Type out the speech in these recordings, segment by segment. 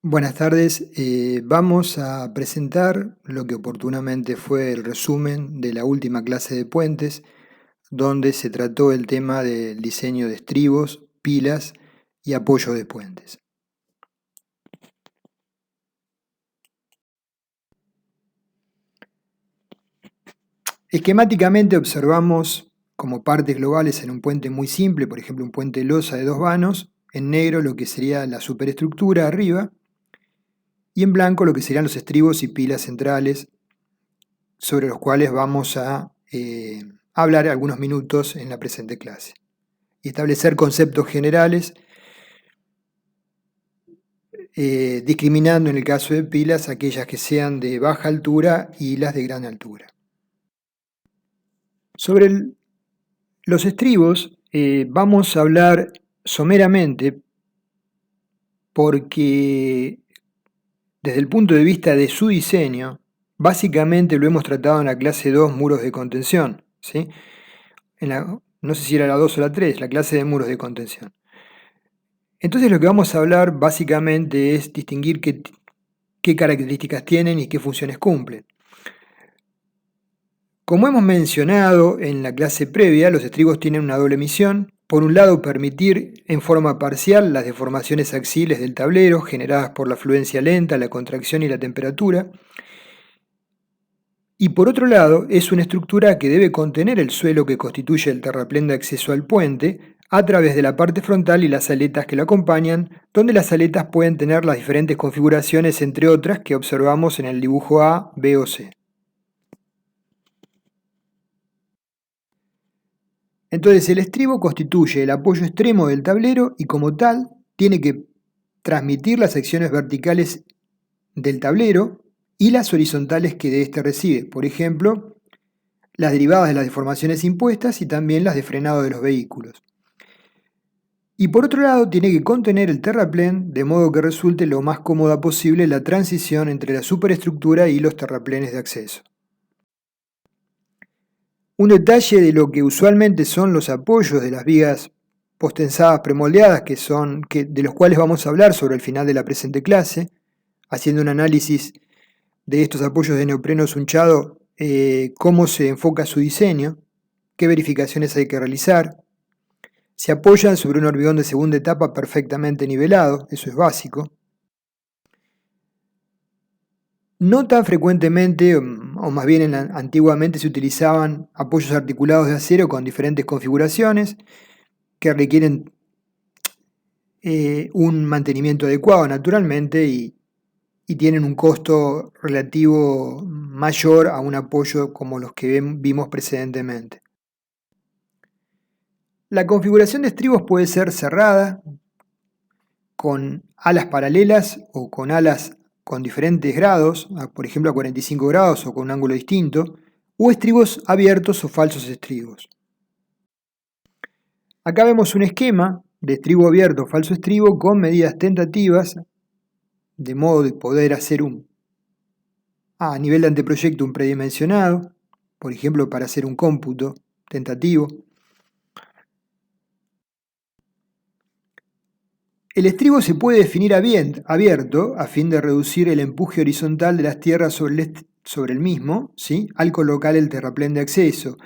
Buenas tardes, vamos a presentar lo que oportunamente fue el resumen de la última clase de puentes, donde se trató el tema del diseño de estribos, pilas y apoyo de puentes. Esquemáticamente observamos como partes globales en un puente muy simple, por ejemplo un puente losa de 2 vanos, en negro lo que sería la superestructura arriba y en blanco lo que serían los estribos y pilas centrales sobre los cuales vamos a hablar algunos minutos en la presente clase y establecer conceptos generales, discriminando en el caso de pilas aquellas que sean de baja altura y las de gran altura. Sobre los estribos vamos a hablar someramente porque desde el punto de vista de su diseño, básicamente lo hemos tratado en la clase 2, muros de contención, ¿sí? No sé si era la 2 o la 3, la clase de muros de contención. Entonces lo que vamos a hablar básicamente es distinguir qué características tienen y qué funciones cumplen. Como hemos mencionado en la clase previa, los estribos tienen una doble misión. Por un lado, permitir en forma parcial las deformaciones axiles del tablero generadas por la fluencia lenta, la contracción y la temperatura. Y por otro lado, es una estructura que debe contener el suelo que constituye el terraplén de acceso al puente a través de la parte frontal y las aletas que la acompañan, donde las aletas pueden tener las diferentes configuraciones, entre otras, que observamos en el dibujo A, B o C. Entonces, el estribo constituye el apoyo extremo del tablero y como tal tiene que transmitir las secciones verticales del tablero y las horizontales que de éste recibe. Por ejemplo, las derivadas de las deformaciones impuestas y también las de frenado de los vehículos. Y por otro lado, tiene que contener el terraplén de modo que resulte lo más cómoda posible la transición entre la superestructura y los terraplenes de acceso. Un detalle de lo que usualmente son los apoyos de las vigas postensadas premoldeadas, de los cuales vamos a hablar sobre el final de la presente clase, haciendo un análisis de estos apoyos de neopreno sunchado, cómo se enfoca su diseño, qué verificaciones hay que realizar. Se apoyan sobre un hormigón de segunda etapa perfectamente nivelado, eso es básico. No tan frecuentemente, o más bien antiguamente se utilizaban apoyos articulados de acero con diferentes configuraciones que requieren un mantenimiento adecuado naturalmente y tienen un costo relativo mayor a un apoyo como los que vimos precedentemente. La configuración de estribos puede ser cerrada, con alas paralelas o con alas con diferentes grados, por ejemplo a 45 grados o con un ángulo distinto, o estribos abiertos o falsos estribos. Acá vemos un esquema de estribo abierto o falso estribo con medidas tentativas, de modo de poder hacer a nivel de anteproyecto un predimensionado, por ejemplo para hacer un cómputo tentativo. El estribo se puede definir abierto a fin de reducir el empuje horizontal de las tierras sobre el mismo, ¿sí?, al colocar el terraplén de acceso.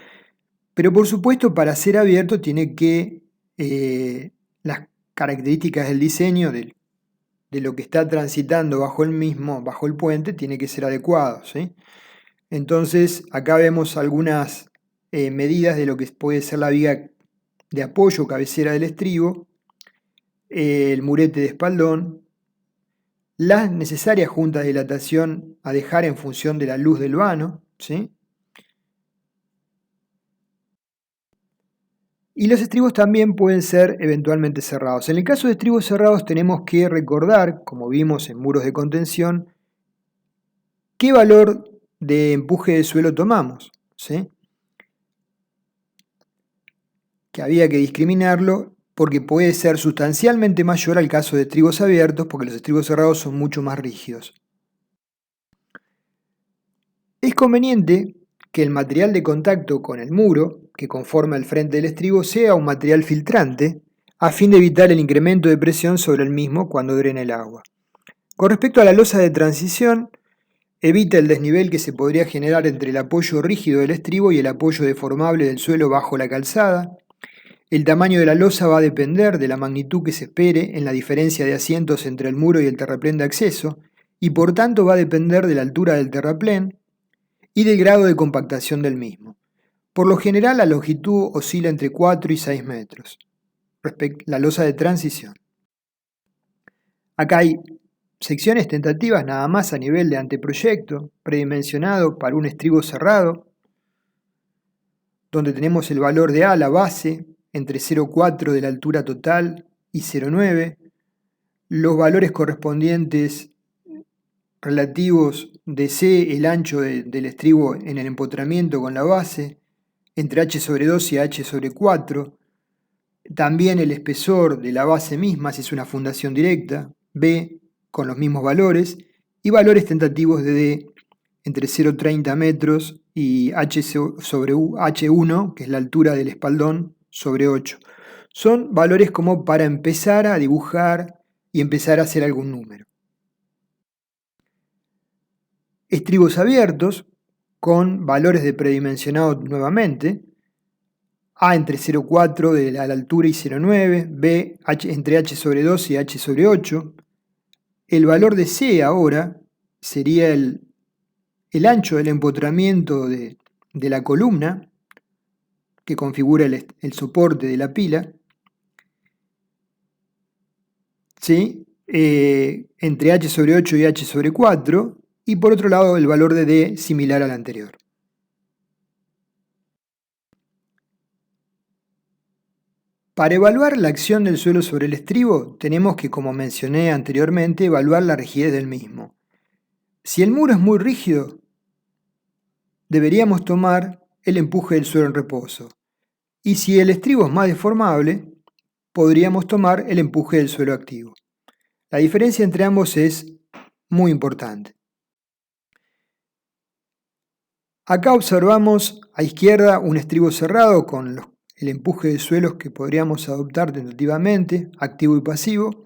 Pero por supuesto, para ser abierto tiene que las características del diseño de lo que está transitando bajo el puente, tiene que ser adecuado, ¿sí? Entonces, acá vemos algunas medidas de lo que puede ser la viga de apoyo cabecera del estribo, el murete de espaldón, las necesarias juntas de dilatación a dejar en función de la luz del vano, ¿sí? Y los estribos también pueden ser eventualmente cerrados. En el caso de estribos cerrados tenemos que recordar, como vimos en muros de contención, qué valor de empuje de suelo tomamos, ¿sí? Que había que discriminarlo porque puede ser sustancialmente mayor al caso de estribos abiertos, porque los estribos cerrados son mucho más rígidos. Es conveniente que el material de contacto con el muro, que conforma el frente del estribo, sea un material filtrante, a fin de evitar el incremento de presión sobre el mismo cuando drena el agua. Con respecto a la losa de transición, evita el desnivel que se podría generar entre el apoyo rígido del estribo y el apoyo deformable del suelo bajo la calzada. El tamaño de la losa va a depender de la magnitud que se espere en la diferencia de asientos entre el muro y el terraplén de acceso, y por tanto va a depender de la altura del terraplén y del grado de compactación del mismo. Por lo general, la longitud oscila entre 4 y 6 metros. La losa de transición. Acá hay secciones tentativas nada más a nivel de anteproyecto, predimensionado para un estribo cerrado, donde tenemos el valor de A, la base, entre 0,4 de la altura total y 0,9, los valores correspondientes relativos de C, el ancho del estribo en el empotramiento con la base, entre h sobre 2 y h sobre 4, también el espesor de la base misma si es una fundación directa, B, con los mismos valores, y valores tentativos de D entre 0,30 metros y h sobre h1, que es la altura del espaldón, sobre 8. Son valores como para empezar a dibujar y empezar a hacer algún número. Estribos abiertos, con valores de predimensionado nuevamente, A entre 0,4 de la altura y 0,9, B entre h sobre 2 y h sobre 8. El valor de C ahora sería el ancho del empotramiento de la columna que configura el soporte de la pila, ¿sí? Entre h sobre 8 y h sobre 4, y por otro lado el valor de D similar al anterior. Para evaluar la acción del suelo sobre el estribo, tenemos que, como mencioné anteriormente, evaluar la rigidez del mismo. Si el muro es muy rígido, deberíamos tomar el empuje del suelo en reposo. Y si el estribo es más deformable, podríamos tomar el empuje del suelo activo. La diferencia entre ambos es muy importante. Acá observamos a izquierda un estribo cerrado con el empuje de suelos que podríamos adoptar tentativamente, activo y pasivo,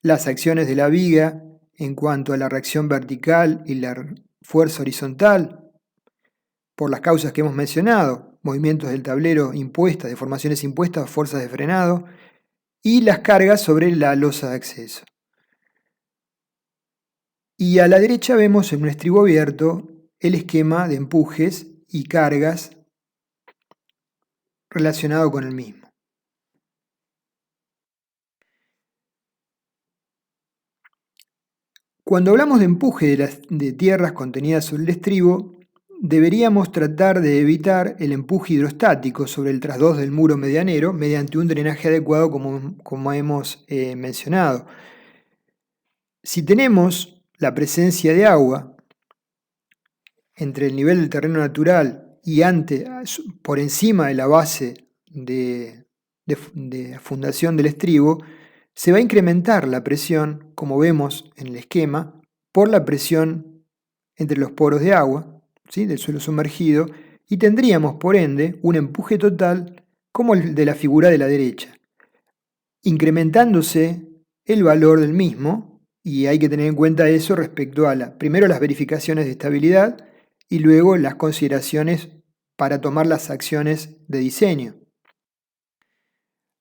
las acciones de la viga en cuanto a la reacción vertical y la fuerza horizontal, por las causas que hemos mencionado, movimientos del tablero impuestas, deformaciones impuestas, fuerzas de frenado, y las cargas sobre la losa de acceso. Y a la derecha vemos en un estribo abierto el esquema de empujes y cargas relacionado con el mismo. Cuando hablamos de empuje de tierras contenidas sobre el estribo, deberíamos tratar de evitar el empuje hidrostático sobre el trasdós del muro medianero mediante un drenaje adecuado como hemos mencionado. Si tenemos la presencia de agua entre el nivel del terreno natural y por encima de la base de fundación del estribo, se va a incrementar la presión, como vemos en el esquema, por la presión entre los poros de agua, ¿sí?, del suelo sumergido, y tendríamos, por ende, un empuje total como el de la figura de la derecha, incrementándose el valor del mismo, y hay que tener en cuenta eso respecto a primero las verificaciones de estabilidad y luego las consideraciones para tomar las acciones de diseño.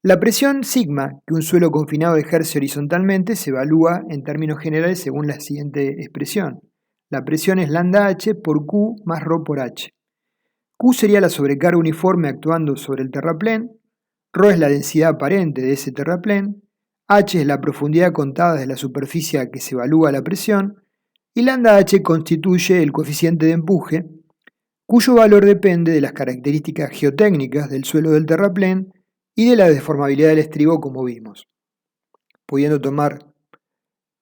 La presión sigma que un suelo confinado ejerce horizontalmente se evalúa en términos generales según la siguiente expresión. La presión es lambda h por Q más ρ por h. Q sería la sobrecarga uniforme actuando sobre el terraplén, ρ es la densidad aparente de ese terraplén, h es la profundidad contada de la superficie a que se evalúa la presión, y lambda h constituye el coeficiente de empuje, cuyo valor depende de las características geotécnicas del suelo del terraplén y de la deformabilidad del estribo, como vimos, pudiendo tomar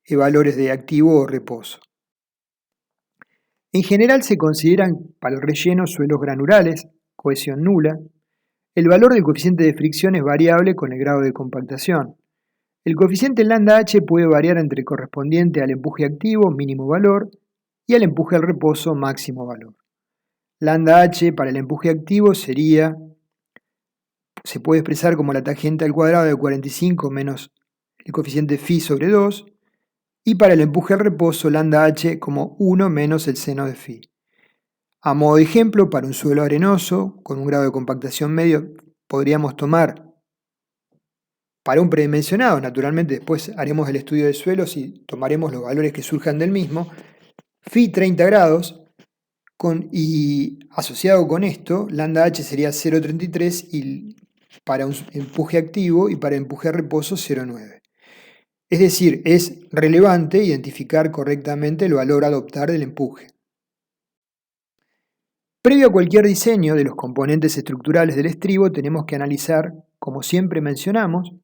valores de activo o reposo. En general se consideran para el relleno suelos granulares, cohesión nula. El valor del coeficiente de fricción es variable con el grado de compactación. El coeficiente lambda h puede variar entre correspondiente al empuje activo, mínimo valor, y al empuje al reposo, máximo valor. Lambda h para el empuje activo se puede expresar como la tangente al cuadrado de 45 menos el coeficiente phi sobre 2, y para el empuje al reposo lambda h como 1 menos el seno de phi. A modo de ejemplo, para un suelo arenoso con un grado de compactación medio, podríamos tomar, para un predimensionado, naturalmente después haremos el estudio de suelos y tomaremos los valores que surjan del mismo, phi 30 grados, y asociado con esto, lambda h sería 0,33 y para un empuje activo y para empuje a reposo 0,9. Es decir, es relevante identificar correctamente el valor a adoptar del empuje. Previo a cualquier diseño de los componentes estructurales del estribo, tenemos que analizar, como siempre mencionamos,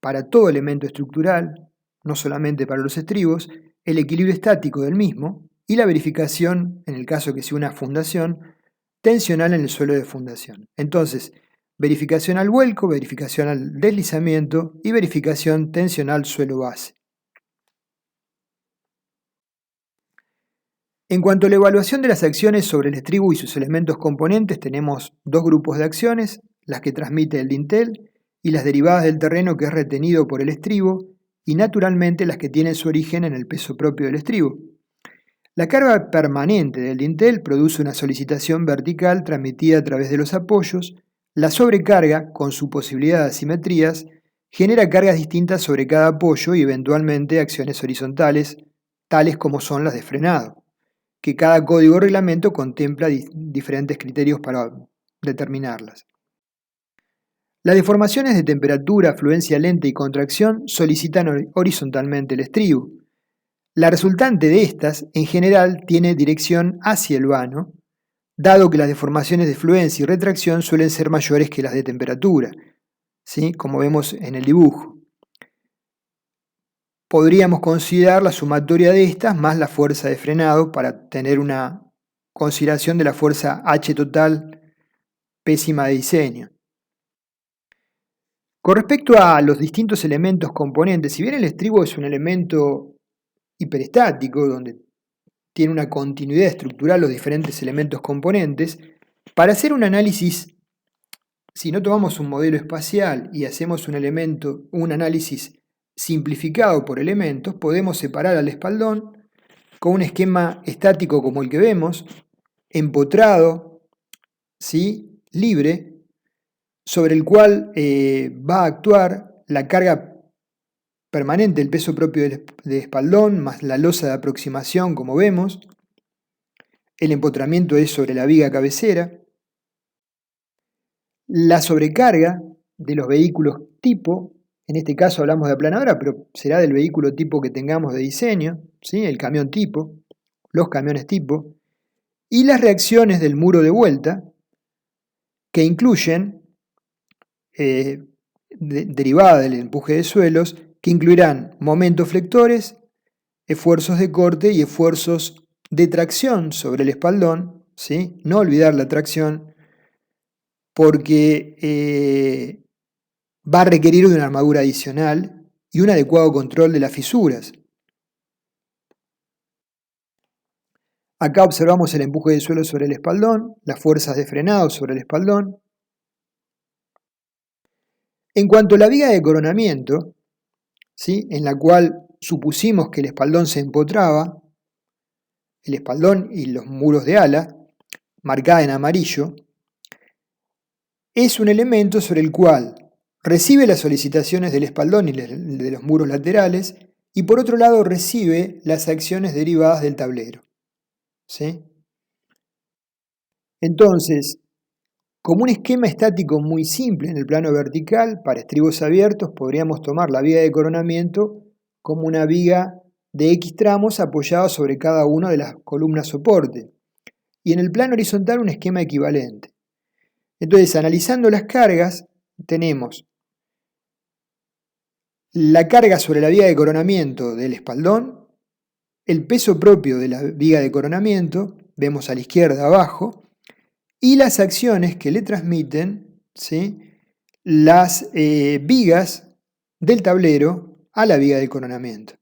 para todo elemento estructural, no solamente para los estribos, el equilibrio estático del mismo y la verificación, en el caso que sea una fundación, tensional en el suelo de fundación. Entonces, verificación al vuelco, verificación al deslizamiento y verificación tensional suelo base. En cuanto a la evaluación de las acciones sobre el estribo y sus elementos componentes, tenemos dos grupos de acciones, las que transmite el dintel y las derivadas del terreno que es retenido por el estribo, y naturalmente las que tienen su origen en el peso propio del estribo. La carga permanente del dintel produce una solicitación vertical transmitida a través de los apoyos. La sobrecarga, con su posibilidad de asimetrías, genera cargas distintas sobre cada apoyo y eventualmente acciones horizontales, tales como son las de frenado, que cada código o reglamento contempla diferentes criterios para determinarlas. Las deformaciones de temperatura, fluencia lenta y contracción solicitan horizontalmente el estribo. La resultante de estas, en general, tiene dirección hacia el vano, dado que las deformaciones de fluencia y retracción suelen ser mayores que las de temperatura, ¿sí? Como vemos en el dibujo. Podríamos considerar la sumatoria de estas más la fuerza de frenado para tener una consideración de la fuerza H total pésima de diseño. Con respecto a los distintos elementos componentes, si bien el estribo es un elemento hiperestático, donde tiene una continuidad estructural los diferentes elementos componentes, para hacer un análisis, si no tomamos un modelo espacial y hacemos un análisis simplificado por elementos, podemos separar al espaldón con un esquema estático como el que vemos, empotrado, ¿sí? Libre, sobre el cual va a actuar la carga permanente, el peso propio del espaldón, más la losa de aproximación, como vemos. El empotramiento es sobre la viga cabecera. La sobrecarga de los vehículos tipo, en este caso hablamos de aplanadora, pero será del vehículo tipo que tengamos de diseño, ¿sí? El camión tipo, los camiones tipo, y las reacciones del muro de vuelta, que incluyen, derivada del empuje de suelos, que incluirán momentos flectores, esfuerzos de corte y esfuerzos de tracción sobre el espaldón, ¿sí? No olvidar la tracción, porque va a requerir de una armadura adicional y un adecuado control de las fisuras. Acá observamos el empuje de suelo sobre el espaldón, las fuerzas de frenado sobre el espaldón. En cuanto a la viga de coronamiento, ¿sí? En la cual supusimos que el espaldón se empotraba, el espaldón y los muros de ala, marcada en amarillo, es un elemento sobre el cual recibe las solicitaciones del espaldón y de los muros laterales y por otro lado recibe las acciones derivadas del tablero. ¿Sí? Entonces, como un esquema estático muy simple en el plano vertical, para estribos abiertos podríamos tomar la viga de coronamiento como una viga de X tramos apoyada sobre cada una de las columnas soporte, y en el plano horizontal un esquema equivalente. Entonces, analizando las cargas, tenemos la carga sobre la viga de coronamiento del espaldón, el peso propio de la viga de coronamiento, vemos a la izquierda abajo, y las acciones que le transmiten, ¿sí? Las vigas del tablero a la viga de coronamiento.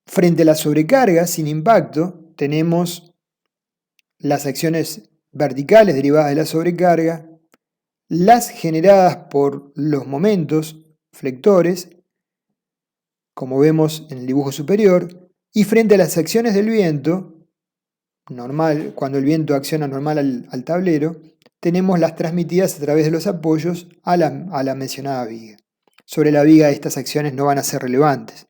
Frente a la sobrecarga sin impacto, tenemos las acciones verticales derivadas de la sobrecarga, las generadas por los momentos flectores, como vemos en el dibujo superior, y frente a las acciones del viento, normal, cuando el viento acciona normal al tablero, tenemos las transmitidas a través de los apoyos a la mencionada viga. Sobre la viga estas acciones no van a ser relevantes.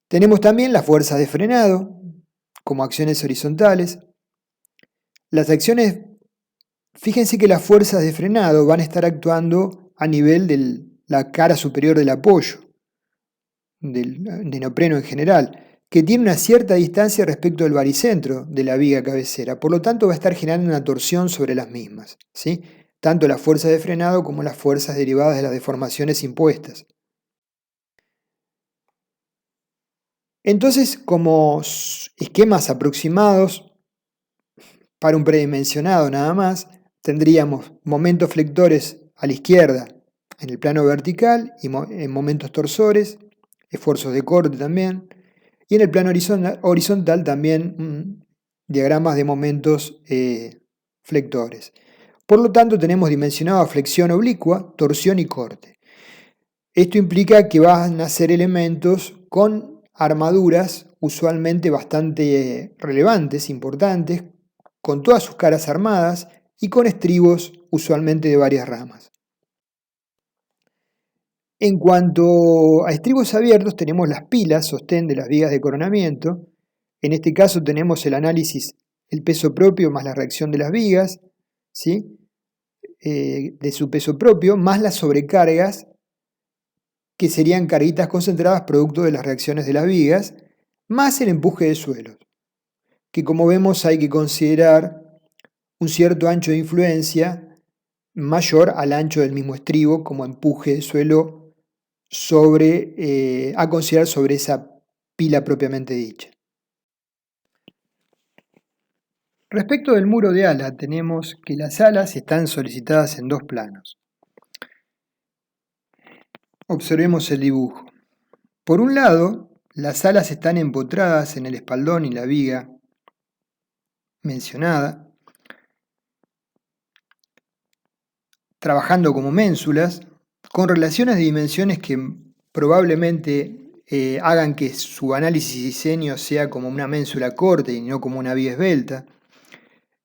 Tenemos también las fuerzas de frenado como acciones horizontales. Las acciones, fíjense que las fuerzas de frenado van a estar actuando a nivel de la cara superior del apoyo, del neopreno en general, que tiene una cierta distancia respecto del baricentro de la viga cabecera, por lo tanto va a estar generando una torsión sobre las mismas, ¿sí? Tanto las fuerzas de frenado como las fuerzas derivadas de las deformaciones impuestas. Entonces, como esquemas aproximados para un predimensionado nada más, tendríamos momentos flectores a la izquierda en el plano vertical y en momentos torsores, esfuerzos de corte también, y en el plano horizontal también diagramas de momentos flectores. Por lo tanto, tenemos dimensionado flexión oblicua, torsión y corte. Esto implica que van a ser elementos con armaduras usualmente bastante relevantes, importantes, con todas sus caras armadas y con estribos usualmente de varias ramas. En cuanto a estribos abiertos, tenemos las pilas, sostén de las vigas de coronamiento. En este caso tenemos el análisis, el peso propio más la reacción de las vigas, ¿sí? De su peso propio, más las sobrecargas, que serían carguitas concentradas producto de las reacciones de las vigas, más el empuje de suelos, que como vemos hay que considerar un cierto ancho de influencia mayor al ancho del mismo estribo como empuje de suelo a considerar sobre esa pila propiamente dicha. Respecto del muro de ala, tenemos que las alas están solicitadas en dos planos. Observemos el dibujo. Por un lado, las alas están empotradas en el espaldón y la viga mencionada, trabajando como ménsulas, con relaciones de dimensiones que probablemente hagan que su análisis y diseño sea como una ménsula corta y no como una viga esbelta.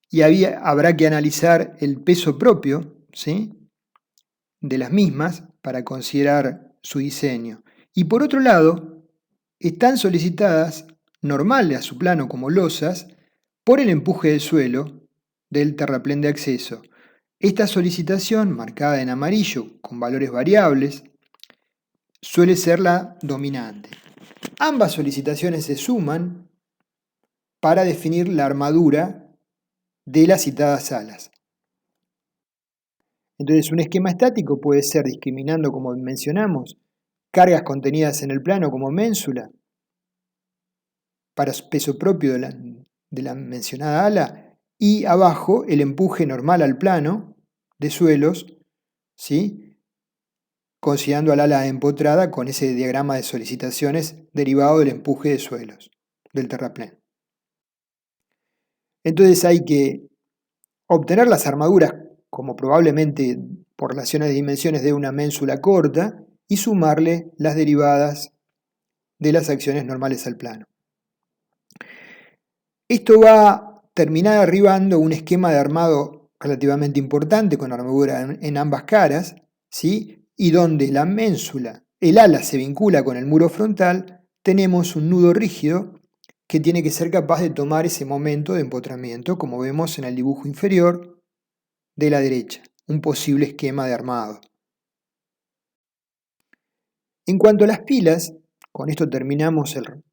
Y habrá que analizar el peso propio, ¿sí?, de las mismas para considerar su diseño. Y por otro lado, están solicitadas, normales a su plano como losas, por el empuje del suelo del terraplén de acceso. Esta solicitación, marcada en amarillo con valores variables, suele ser la dominante. Ambas solicitaciones se suman para definir la armadura de las citadas alas. Entonces, un esquema estático puede ser, discriminando, como mencionamos, cargas contenidas en el plano como ménsula para peso propio de la mencionada ala, y abajo el empuje normal al plano de suelos, ¿sí?, considerando al ala empotrada con ese diagrama de solicitaciones derivado del empuje de suelos del terraplén. Entonces hay que obtener las armaduras como probablemente por relaciones de dimensiones de una ménsula corta y sumarle las derivadas de las acciones normales al plano. Esto va a terminar arribando un esquema de armado relativamente importante con armadura en ambas caras, ¿sí?, y donde la ménsula, el ala se vincula con el muro frontal, tenemos un nudo rígido que tiene que ser capaz de tomar ese momento de empotramiento, como vemos en el dibujo inferior de la derecha, un posible esquema de armado. En cuanto a las pilas, con esto terminamos el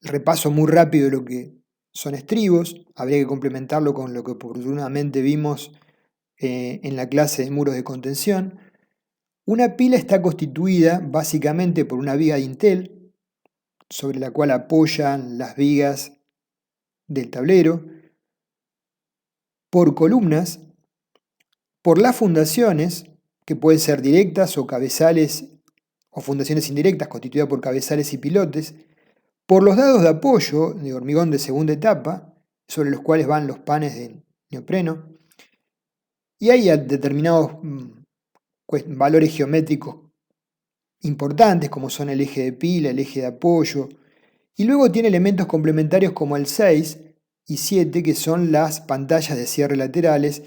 repaso muy rápido de lo que son estribos. Habría que complementarlo con lo que oportunamente vimos en la clase de muros de contención. Una pila está constituida básicamente por una viga de dintel, sobre la cual apoyan las vigas del tablero, por columnas, por las fundaciones, que pueden ser directas o cabezales, o fundaciones indirectas constituidas por cabezales y pilotes, por los dados de apoyo de hormigón de segunda etapa sobre los cuales van los panes de neopreno. Y hay determinados valores geométricos importantes, como son el eje de pila, el eje de apoyo. Y luego tiene elementos complementarios como el 6 y 7, que son las pantallas de cierre laterales,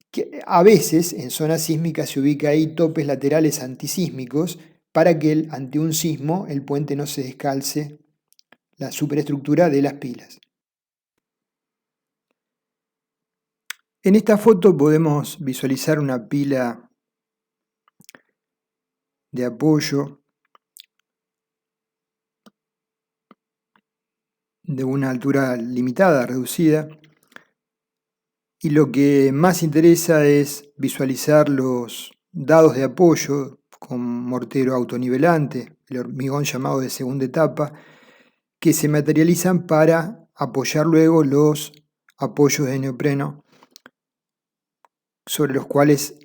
que a veces en zonas sísmicas se ubica ahí topes laterales antisísmicos para que ante un sismo el puente no se descalce la superestructura de las pilas. En esta foto podemos visualizar una pila de apoyo de una altura limitada, reducida, y lo que más interesa es visualizar los dados de apoyo con mortero autonivelante, el hormigón llamado de segunda etapa, que se materializan para apoyar luego los apoyos de neopreno sobre los cuales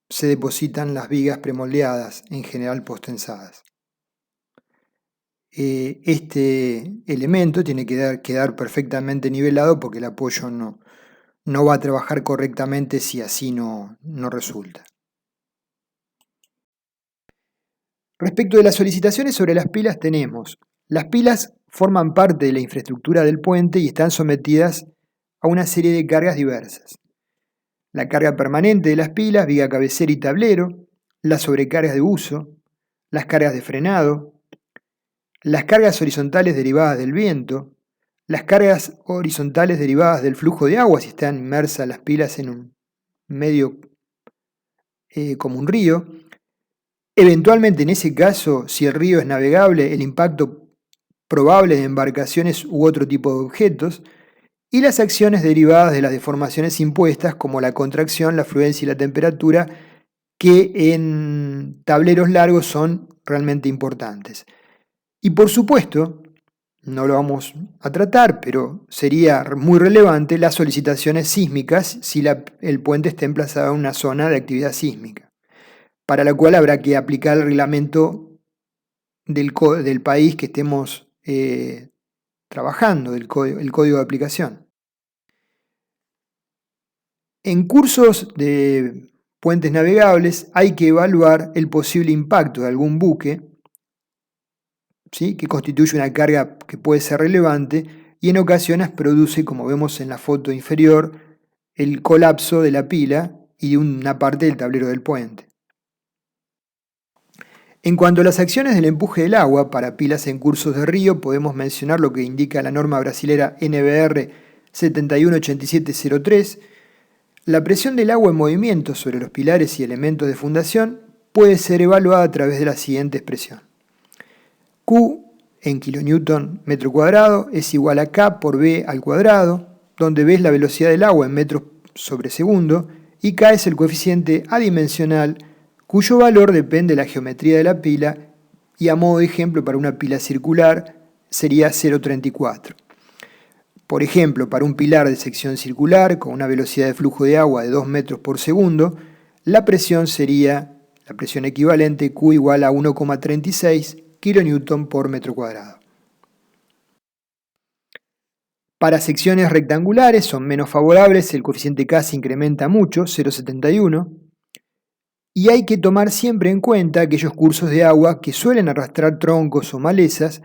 se depositan las vigas premoldeadas, en general postensadas. Este elemento tiene que quedar perfectamente nivelado porque el apoyo no va a trabajar correctamente si así no resulta. Respecto de las solicitaciones sobre las pilas tenemos: las pilas forman parte de la infraestructura del puente y están sometidas a una serie de cargas diversas. La carga permanente de las pilas, viga cabecera y tablero, las sobrecargas de uso, las cargas de frenado, las cargas horizontales derivadas del viento, las cargas horizontales derivadas del flujo de agua si están inmersas las pilas en un medio como un río. Eventualmente, en ese caso, si el río es navegable, el impacto probable de embarcaciones u otro tipo de objetos, y las acciones derivadas de las deformaciones impuestas, como la contracción, la fluencia y la temperatura, que en tableros largos son realmente importantes. Y por supuesto, no lo vamos a tratar, pero sería muy relevante las solicitaciones sísmicas si el puente está emplazado en una zona de actividad sísmica, para la cual habrá que aplicar el reglamento del país que estemos trabajando, el código de aplicación. En cursos de puentes navegables hay que evaluar el posible impacto de algún buque, ¿sí?, que constituye una carga que puede ser relevante y en ocasiones produce, como vemos en la foto inferior, el colapso de la pila y de una parte del tablero del puente. En cuanto a las acciones del empuje del agua para pilas en cursos de río, podemos mencionar lo que indica la norma brasilera NBR 718703. La presión del agua en movimiento sobre los pilares y elementos de fundación puede ser evaluada a través de la siguiente expresión. Q en kilonewton metro cuadrado es igual a K por B al cuadrado, donde B es la velocidad del agua en metros sobre segundo y K es el coeficiente adimensional cuyo valor depende de la geometría de la pila y, a modo de ejemplo, para una pila circular sería 0,34. Por ejemplo, para un pilar de sección circular con una velocidad de flujo de agua de 2 metros por segundo, la presión sería la presión equivalente Q igual a 1,36 kN por metro cuadrado. Para secciones rectangulares son menos favorables, el coeficiente K se incrementa mucho, 0,71, y hay que tomar siempre en cuenta aquellos cursos de agua que suelen arrastrar troncos o malezas,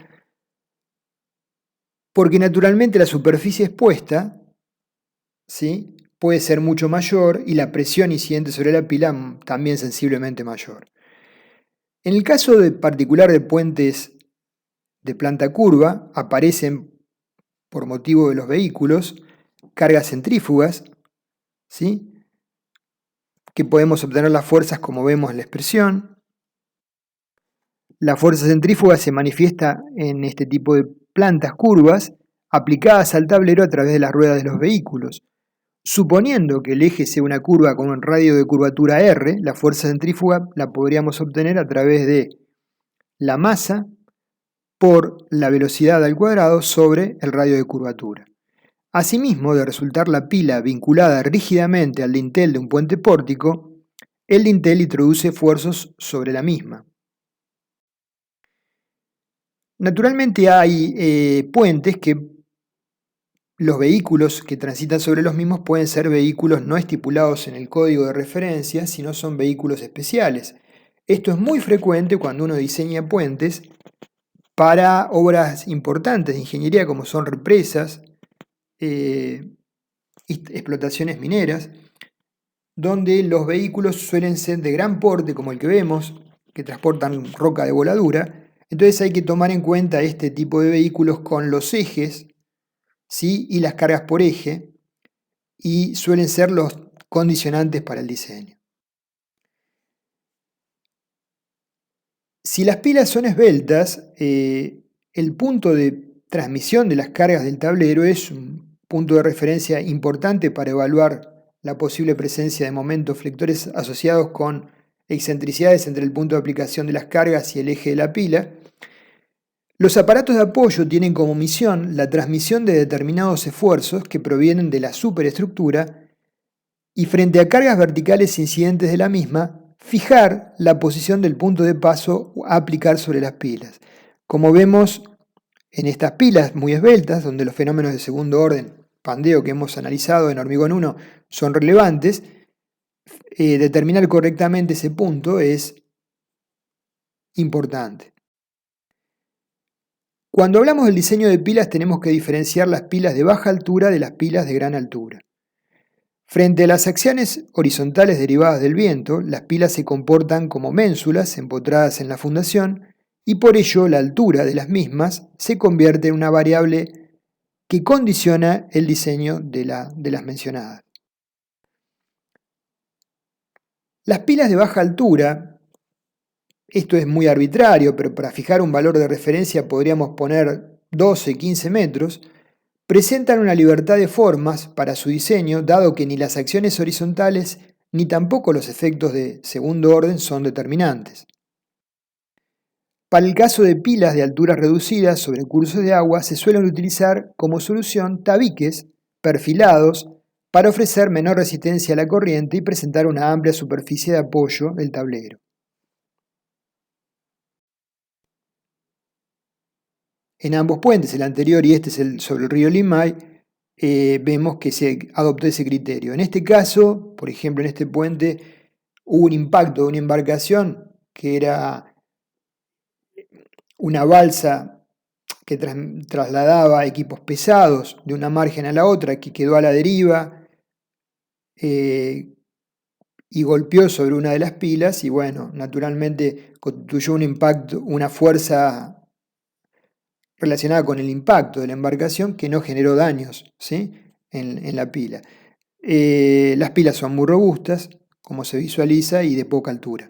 porque naturalmente la superficie expuesta, ¿sí?, puede ser mucho mayor y la presión incidente sobre la pila también sensiblemente mayor. En el caso particular de puentes de planta curva, aparecen, por motivo de los vehículos, cargas centrífugas, ¿sí?, que podemos obtener las fuerzas como vemos en la expresión. La fuerza centrífuga se manifiesta en este tipo de plantas curvas aplicadas al tablero a través de las ruedas de los vehículos. Suponiendo que el eje sea una curva con un radio de curvatura R, la fuerza centrífuga la podríamos obtener a través de la masa por la velocidad al cuadrado sobre el radio de curvatura. Asimismo, de resultar la pila vinculada rígidamente al dintel de un puente pórtico, el dintel introduce esfuerzos sobre la misma. Naturalmente hay puentes que los vehículos que transitan sobre los mismos pueden ser vehículos no estipulados en el código de referencia, sino son vehículos especiales. Esto es muy frecuente cuando uno diseña puentes para obras importantes de ingeniería como son represas, explotaciones mineras, donde los vehículos suelen ser de gran porte, como el que vemos, que transportan roca de voladura. Entonces hay que tomar en cuenta este tipo de vehículos con los ejes, ¿sí?, y las cargas por eje, y suelen ser los condicionantes para el diseño. Si las pilas son esbeltas, el punto de transmisión de las cargas del tablero es un punto de referencia importante para evaluar la posible presencia de momentos flectores asociados con excentricidades entre el punto de aplicación de las cargas y el eje de la pila. Los aparatos de apoyo tienen como misión la transmisión de determinados esfuerzos que provienen de la superestructura y frente a cargas verticales incidentes de la misma, fijar la posición del punto de paso a aplicar sobre las pilas. Como vemos en estas pilas muy esbeltas, donde los fenómenos de segundo orden, pandeo que hemos analizado en hormigón 1 son relevantes, determinar correctamente ese punto es importante. Cuando hablamos del diseño de pilas tenemos que diferenciar las pilas de baja altura de las pilas de gran altura. Frente a las acciones horizontales derivadas del viento, las pilas se comportan como ménsulas empotradas en la fundación y por ello la altura de las mismas se convierte en una variable que condiciona el diseño de las mencionadas. Las pilas de baja altura, esto es muy arbitrario, pero para fijar un valor de referencia podríamos poner 12, 15 metros, presentan una libertad de formas para su diseño, dado que ni las acciones horizontales ni tampoco los efectos de segundo orden son determinantes. Para el caso de pilas de alturas reducidas sobre cursos de agua, se suelen utilizar como solución tabiques perfilados para ofrecer menor resistencia a la corriente y presentar una amplia superficie de apoyo del tablero. En ambos puentes, el anterior y este es sobre el río Limay, vemos que se adoptó ese criterio. En este caso, por ejemplo, en este puente hubo un impacto de una embarcación que era una balsa que trasladaba equipos pesados de una margen a la otra, que quedó a la deriva y golpeó sobre una de las pilas y bueno, naturalmente constituyó un impacto, una fuerza relacionada con el impacto de la embarcación que no generó daños, ¿sí?, en la pila. Las pilas son muy robustas, como se visualiza, y de poca altura.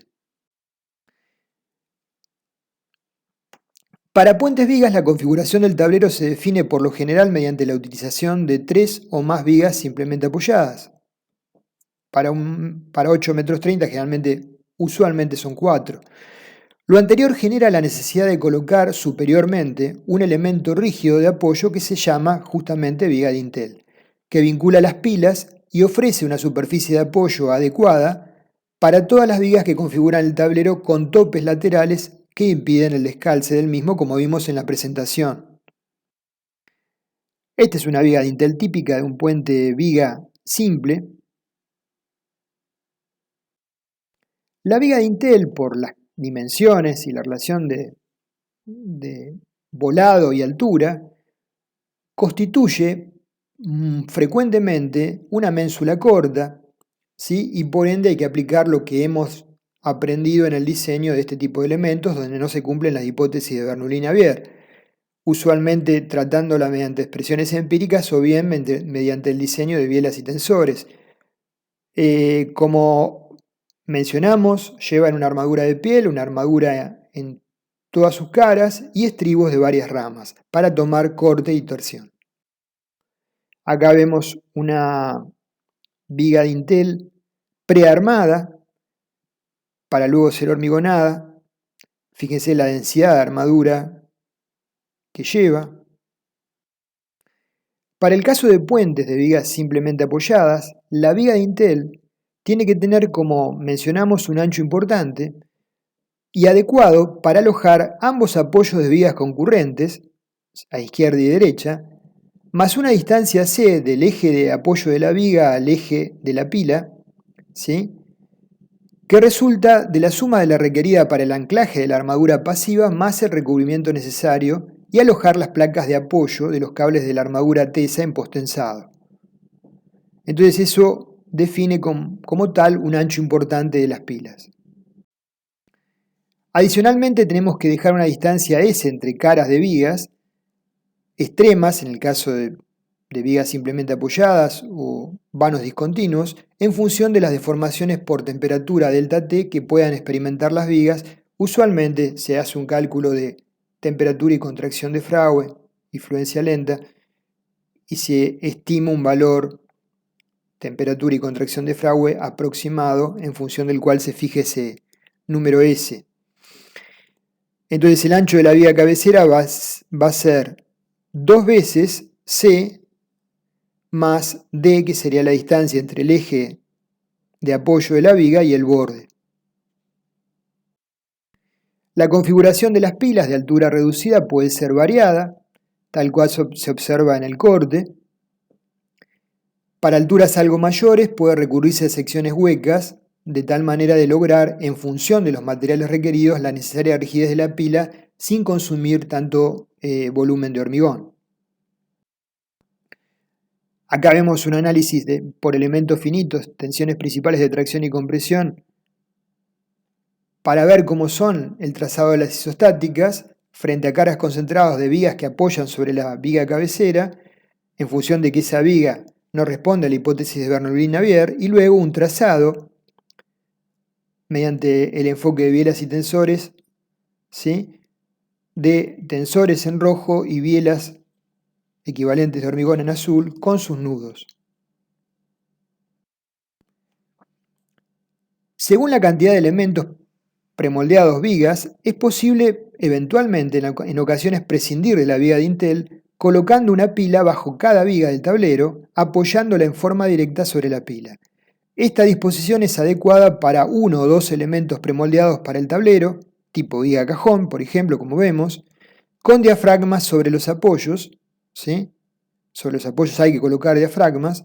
Para puentes vigas, la configuración del tablero se define por lo general mediante la utilización de 3 o más vigas simplemente apoyadas. Para 8,30 metros, usualmente son 4. Lo anterior genera la necesidad de colocar superiormente un elemento rígido de apoyo que se llama justamente viga dintel, que vincula las pilas y ofrece una superficie de apoyo adecuada para todas las vigas que configuran el tablero con topes laterales que impiden el descalce del mismo, como vimos en la presentación. Esta es una viga dintel típica de un puente viga simple. La viga dintel, por las dimensiones y la relación de volado y altura, constituye frecuentemente una ménsula corta, ¿sí?, y por ende hay que aplicar lo que hemos aprendido en el diseño de este tipo de elementos donde no se cumplen las hipótesis de Bernoulli-Navier, usualmente tratándola mediante expresiones empíricas o bien mediante el diseño de bielas y tensores. Como mencionamos, llevan una armadura de piel, una armadura en todas sus caras y estribos de varias ramas para tomar corte y torsión. Acá vemos una viga dintel prearmada para luego ser hormigonada. Fíjense la densidad de armadura que lleva. Para el caso de puentes de vigas simplemente apoyadas, la viga dintel tiene que tener, como mencionamos, un ancho importante y adecuado para alojar ambos apoyos de vigas concurrentes, a izquierda y derecha, más una distancia C del eje de apoyo de la viga al eje de la pila, ¿sí?, que resulta de la suma de la requerida para el anclaje de la armadura pasiva más el recubrimiento necesario y alojar las placas de apoyo de los cables de la armadura tesa en postensado. Entonces eso define como tal un ancho importante de las pilas. Adicionalmente tenemos que dejar una distancia S entre caras de vigas extremas, en el caso de vigas simplemente apoyadas o vanos discontinuos, en función de las deformaciones por temperatura delta T que puedan experimentar las vigas. Usualmente se hace un cálculo de temperatura y contracción de Fraude y fluencia lenta y se estima un valor temperatura y contracción de Fraude aproximado en función del cual se fije ese número S. Entonces el ancho de la viga cabecera va a ser 2 veces C más D, que sería la distancia entre el eje de apoyo de la viga y el borde. La configuración de las pilas de altura reducida puede ser variada, tal cual se observa en el corte. Para alturas algo mayores puede recurrirse a secciones huecas, de tal manera de lograr, en función de los materiales requeridos, la necesaria rigidez de la pila sin consumir tanto volumen de hormigón. Acá vemos un análisis por elementos finitos, tensiones principales de tracción y compresión, para ver cómo son el trazado de las isostáticas frente a caras concentradas de vigas que apoyan sobre la viga cabecera, en función de que esa viga no responde a la hipótesis de Bernoulli-Navier, y luego un trazado mediante el enfoque de bielas y tensores, ¿sí?, de tensores en rojo y bielas equivalentes de hormigón en azul con sus nudos. Según la cantidad de elementos premoldeados vigas, es posible eventualmente en ocasiones prescindir de la viga de Intel colocando una pila bajo cada viga del tablero, apoyándola en forma directa sobre la pila. Esta disposición es adecuada para uno o dos elementos premoldeados para el tablero, tipo viga cajón, por ejemplo, como vemos, con diafragmas sobre los apoyos, ¿sí?, sobre los apoyos hay que colocar diafragmas,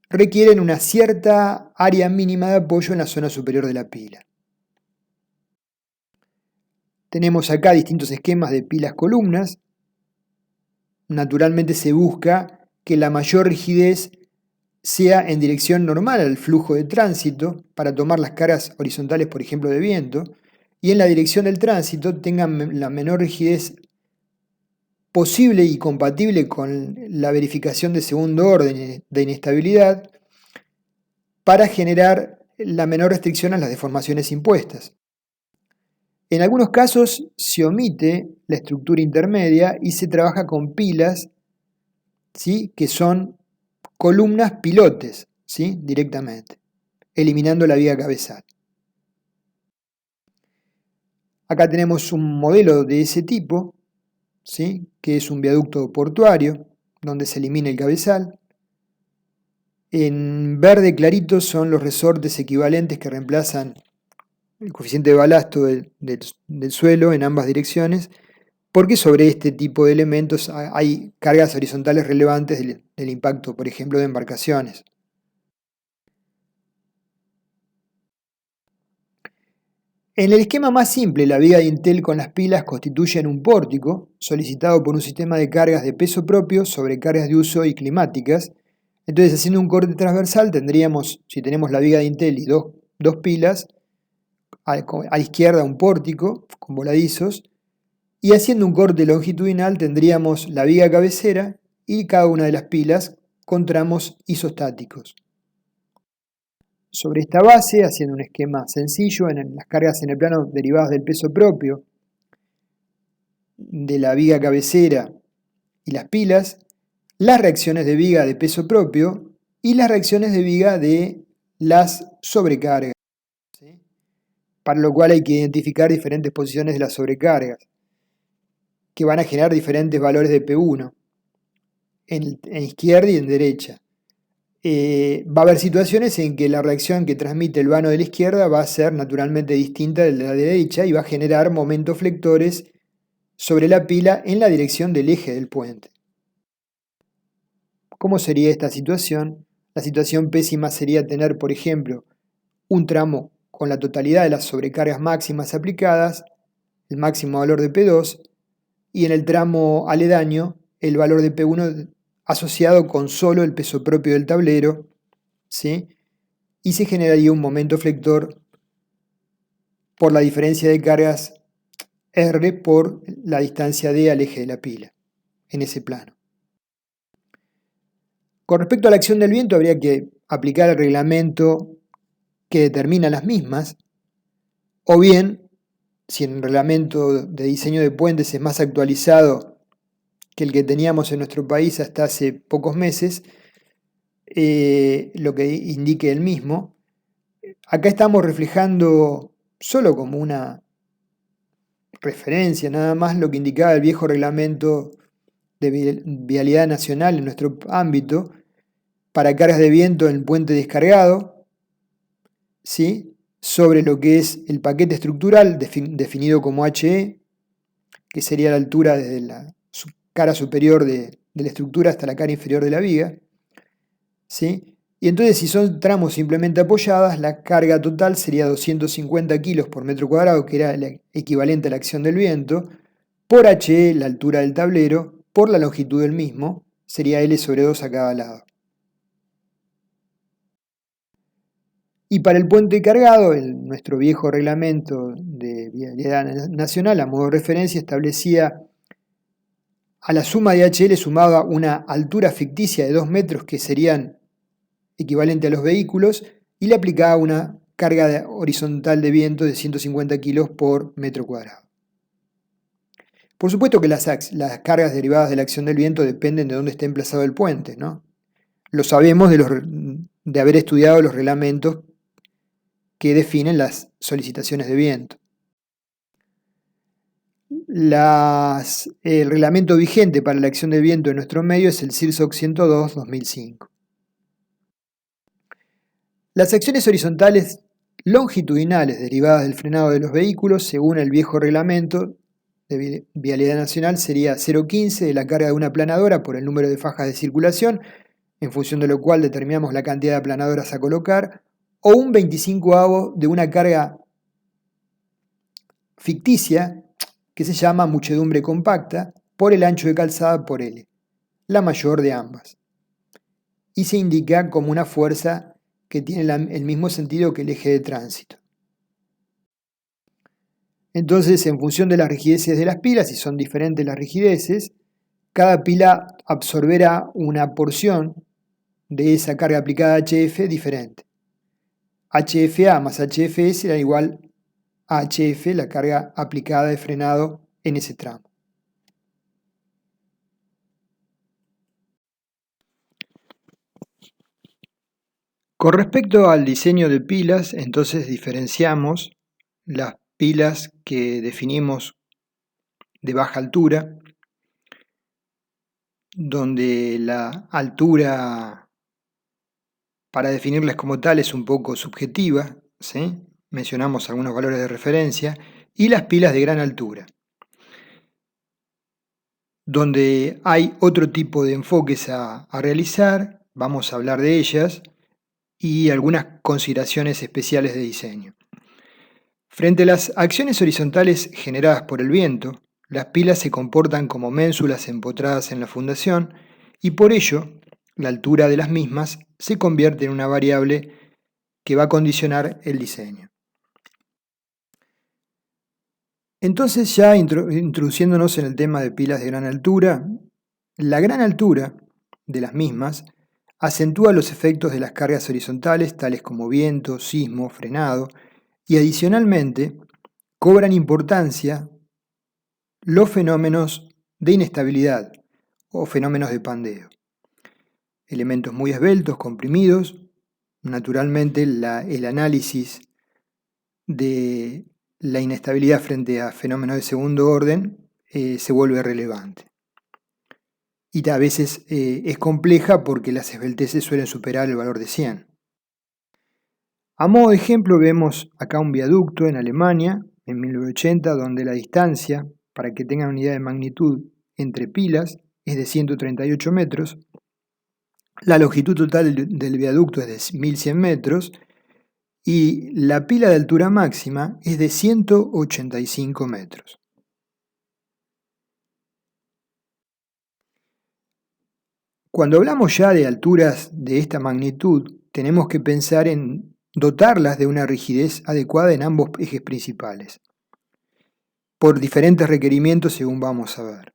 requieren una cierta área mínima de apoyo en la zona superior de la pila. Tenemos acá distintos esquemas de pilas columnas. Naturalmente se busca que la mayor rigidez sea en dirección normal al flujo de tránsito para tomar las caras horizontales, por ejemplo, de viento, y en la dirección del tránsito tengan la menor rigidez posible y compatible con la verificación de segundo orden de inestabilidad para generar la menor restricción a las deformaciones impuestas. En algunos casos se omite la estructura intermedia y se trabaja con pilas, ¿sí?, que son columnas pilotes, ¿sí?, directamente, eliminando la viga cabezal. Acá tenemos un modelo de ese tipo, ¿sí?, que es un viaducto portuario, donde se elimina el cabezal. En verde clarito son los resortes equivalentes que reemplazan el coeficiente de balasto del suelo en ambas direcciones, porque sobre este tipo de elementos hay cargas horizontales relevantes del impacto, por ejemplo, de embarcaciones. En el esquema más simple, la viga de Intel con las pilas constituyen un pórtico solicitado por un sistema de cargas de peso propio sobre cargas de uso y climáticas. Entonces, haciendo un corte transversal, tendríamos, si tenemos la viga de Intel y dos pilas, a la izquierda un pórtico con voladizos, y haciendo un corte longitudinal tendríamos la viga cabecera y cada una de las pilas con tramos isostáticos. Sobre esta base, haciendo un esquema sencillo, en las cargas en el plano derivadas del peso propio de la viga cabecera y las pilas, las reacciones de viga de peso propio y las reacciones de viga de las sobrecargas, ¿sí?, para lo cual hay que identificar diferentes posiciones de las sobrecargas, que van a generar diferentes valores de P1, en izquierda y en derecha. Va a haber situaciones en que la reacción que transmite el vano de la izquierda va a ser naturalmente distinta de la derecha y va a generar momentos flectores sobre la pila en la dirección del eje del puente. ¿Cómo sería esta situación? La situación pésima sería tener, por ejemplo, un tramo con la totalidad de las sobrecargas máximas aplicadas, el máximo valor de P2, y en el tramo aledaño el valor de P1 asociado con solo el peso propio del tablero, ¿sí? Y se generaría un momento flector por la diferencia de cargas R por la distancia D al eje de la pila, en ese plano. Con respecto a la acción del viento, habría que aplicar el reglamento que determina las mismas, o bien, si el reglamento de diseño de puentes es más actualizado que el que teníamos en nuestro país hasta hace pocos meses, lo que indique el mismo. Acá estamos reflejando solo como una referencia, nada más lo que indicaba el viejo reglamento de vialidad nacional en nuestro ámbito para cargas de viento en el puente descargado, ¿sí? Sobre lo que es el paquete estructural definido como HE, que sería la altura desde la cara superior de la estructura hasta la cara inferior de la viga, ¿sí? Y entonces si son tramos simplemente apoyadas, la carga total sería 250 kilos por metro cuadrado, que era el equivalente a la acción del viento, por HE, la altura del tablero, por la longitud del mismo, sería L sobre 2 a cada lado. Y para el puente cargado, nuestro viejo reglamento de vialidad nacional, a modo de referencia, establecía a la suma de HL sumaba una altura ficticia de 2 metros que serían equivalente a los vehículos y le aplicaba una carga horizontal de viento de 150 kilos por metro cuadrado. Por supuesto que las cargas derivadas de la acción del viento dependen de dónde esté emplazado el puente, ¿no? Lo sabemos de haber estudiado los reglamentos que definen las solicitaciones de viento. El reglamento vigente para la acción de viento en nuestro medio es el CIRSOC 102-2005. Las acciones horizontales longitudinales derivadas del frenado de los vehículos, según el viejo reglamento de vialidad nacional, sería 0,15 de la carga de una aplanadora por el número de fajas de circulación, en función de lo cual determinamos la cantidad de aplanadoras a colocar, o un 25avo de una carga ficticia que se llama muchedumbre compacta por el ancho de calzada por L, la mayor de ambas, y se indica como una fuerza que tiene el mismo sentido que el eje de tránsito. Entonces, en función de las rigideces de las pilas, si son diferentes las rigideces, cada pila absorberá una porción de esa carga aplicada a HF diferente. HFA más HFE será igual a HF, la carga aplicada de frenado en ese tramo. Con respecto al diseño de pilas, entonces diferenciamos las pilas que definimos de baja altura, donde la altura para definirlas como tal es un poco subjetiva, ¿sí? Mencionamos algunos valores de referencia, y las pilas de gran altura, donde hay otro tipo de enfoques a realizar, vamos a hablar de ellas, y algunas consideraciones especiales de diseño. Frente a las acciones horizontales generadas por el viento, las pilas se comportan como ménsulas empotradas en la fundación y por ello la altura de las mismas se convierte en una variable que va a condicionar el diseño. Entonces, ya introduciéndonos en el tema de pilas de gran altura, la gran altura de las mismas acentúa los efectos de las cargas horizontales, tales como viento, sismo, frenado, y adicionalmente cobran importancia los fenómenos de inestabilidad o fenómenos de pandeo. Elementos muy esbeltos, comprimidos, naturalmente el análisis de la inestabilidad frente a fenómenos de segundo orden se vuelve relevante. Y a veces es compleja porque las esbelteces suelen superar el valor de 100. A modo de ejemplo vemos acá un viaducto en Alemania en 1980 donde la distancia, para que tengan una idea de magnitud, entre pilas es de 138 metros La longitud total del viaducto es de 1100 metros y la pila de altura máxima es de 185 metros. Cuando hablamos ya de alturas de esta magnitud, tenemos que pensar en dotarlas de una rigidez adecuada en ambos ejes principales, por diferentes requerimientos según vamos a ver.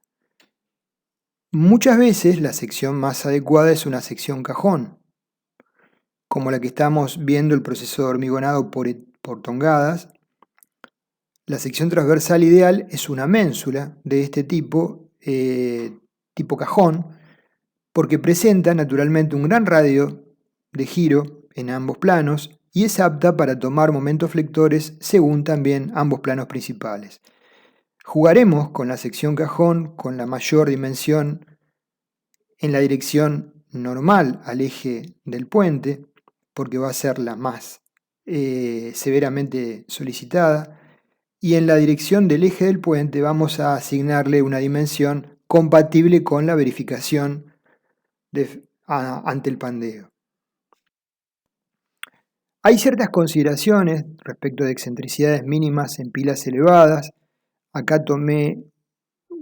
Muchas veces la sección más adecuada es una sección cajón, como la que estamos viendo el proceso de hormigonado por tongadas. La sección transversal ideal es una ménsula de este tipo, tipo cajón, porque presenta naturalmente un gran radio de giro en ambos planos y es apta para tomar momentos flectores según también ambos planos principales. Jugaremos con la sección cajón con la mayor dimensión en la dirección normal al eje del puente, porque va a ser la más severamente solicitada, y en la dirección del eje del puente vamos a asignarle una dimensión compatible con la verificación ante el pandeo. Hay ciertas consideraciones respecto de excentricidades mínimas en pilas elevadas. Acá tomé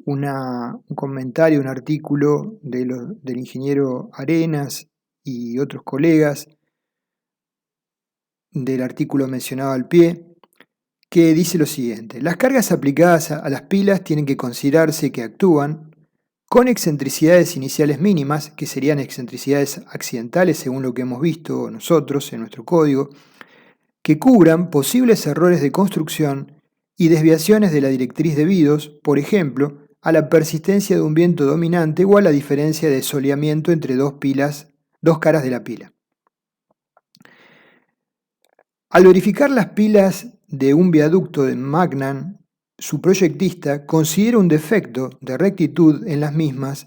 un comentario, un artículo del ingeniero Arenas y otros colegas del artículo mencionado al pie, que dice lo siguiente: las cargas aplicadas a las pilas tienen que considerarse que actúan con excentricidades iniciales mínimas, que serían excentricidades accidentales según lo que hemos visto nosotros en nuestro código, que cubran posibles errores de construcción y desviaciones de la directriz debidos, por ejemplo, a la persistencia de un viento dominante o a la diferencia de soleamiento entre dos caras de la pila. Al verificar las pilas de un viaducto de Magnan, su proyectista considera un defecto de rectitud en las mismas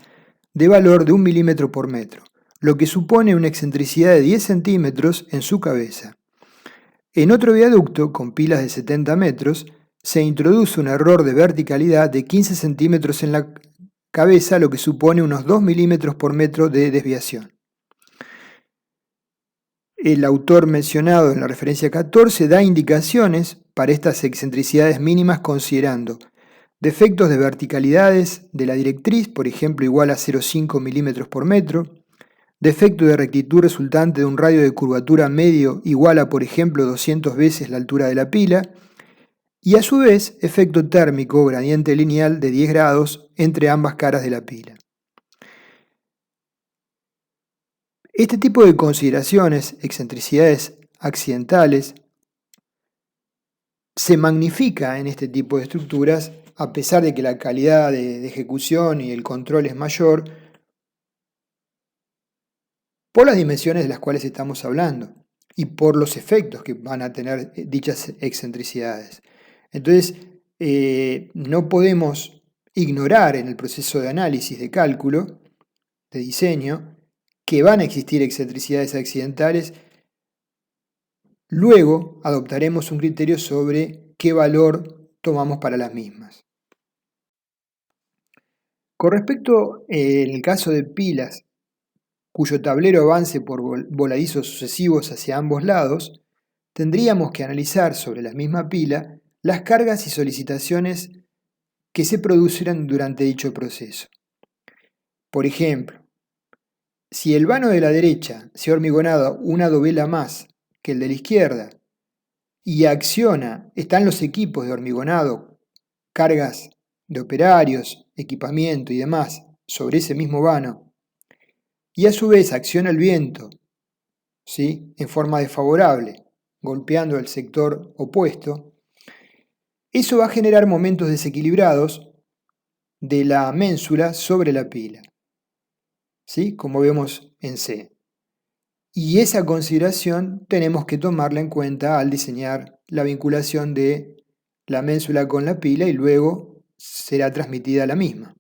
de valor de 1 milímetro por metro, lo que supone una excentricidad de 10 centímetros en su cabeza. En otro viaducto, con pilas de 70 metros, se introduce un error de verticalidad de 15 centímetros en la cabeza, lo que supone unos 2 milímetros por metro de desviación. El autor mencionado en la referencia 14 da indicaciones para estas excentricidades mínimas considerando defectos de verticalidades de la directriz, por ejemplo igual a 0,5 milímetros por metro, defecto de rectitud resultante de un radio de curvatura medio igual a, por ejemplo, 200 veces la altura de la pila, y a su vez efecto térmico gradiente lineal de 10 grados entre ambas caras de la pila. Este tipo de consideraciones, excentricidades accidentales, se magnifica en este tipo de estructuras a pesar de que la calidad de ejecución y el control es mayor por las dimensiones de las cuales estamos hablando y por los efectos que van a tener dichas excentricidades. Entonces, no podemos ignorar en el proceso de análisis, de cálculo, de diseño, que van a existir excentricidades accidentales. Luego adoptaremos un criterio sobre qué valor tomamos para las mismas. Con respecto en el caso de pilas cuyo tablero avance por voladizos sucesivos hacia ambos lados, tendríamos que analizar sobre la misma pila las cargas y solicitaciones que se producirán durante dicho proceso. Por ejemplo, si el vano de la derecha se ha hormigonado una dovela más que el de la izquierda y están los equipos de hormigonado, cargas de operarios, equipamiento y demás sobre ese mismo vano, y a su vez acciona el viento, ¿sí?, en forma desfavorable, golpeando el sector opuesto, eso va a generar momentos desequilibrados de la ménsula sobre la pila, ¿sí?, como vemos en C. Y esa consideración tenemos que tomarla en cuenta al diseñar la vinculación de la ménsula con la pila y luego será transmitida la misma.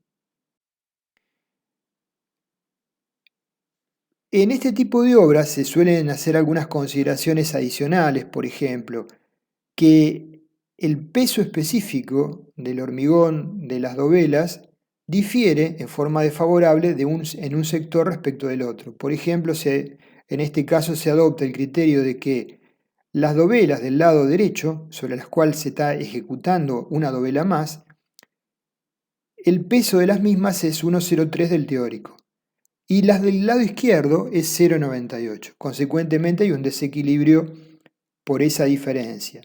En este tipo de obras se suelen hacer algunas consideraciones adicionales, por ejemplo, que el peso específico del hormigón de las dovelas difiere en forma desfavorable en un sector respecto del otro. Por ejemplo, en este caso se adopta el criterio de que las dovelas del lado derecho, sobre las cuales se está ejecutando una dovela más, el peso de las mismas es 1,03 del teórico y las del lado izquierdo es 0,98. Consecuentemente hay un desequilibrio por esa diferencia.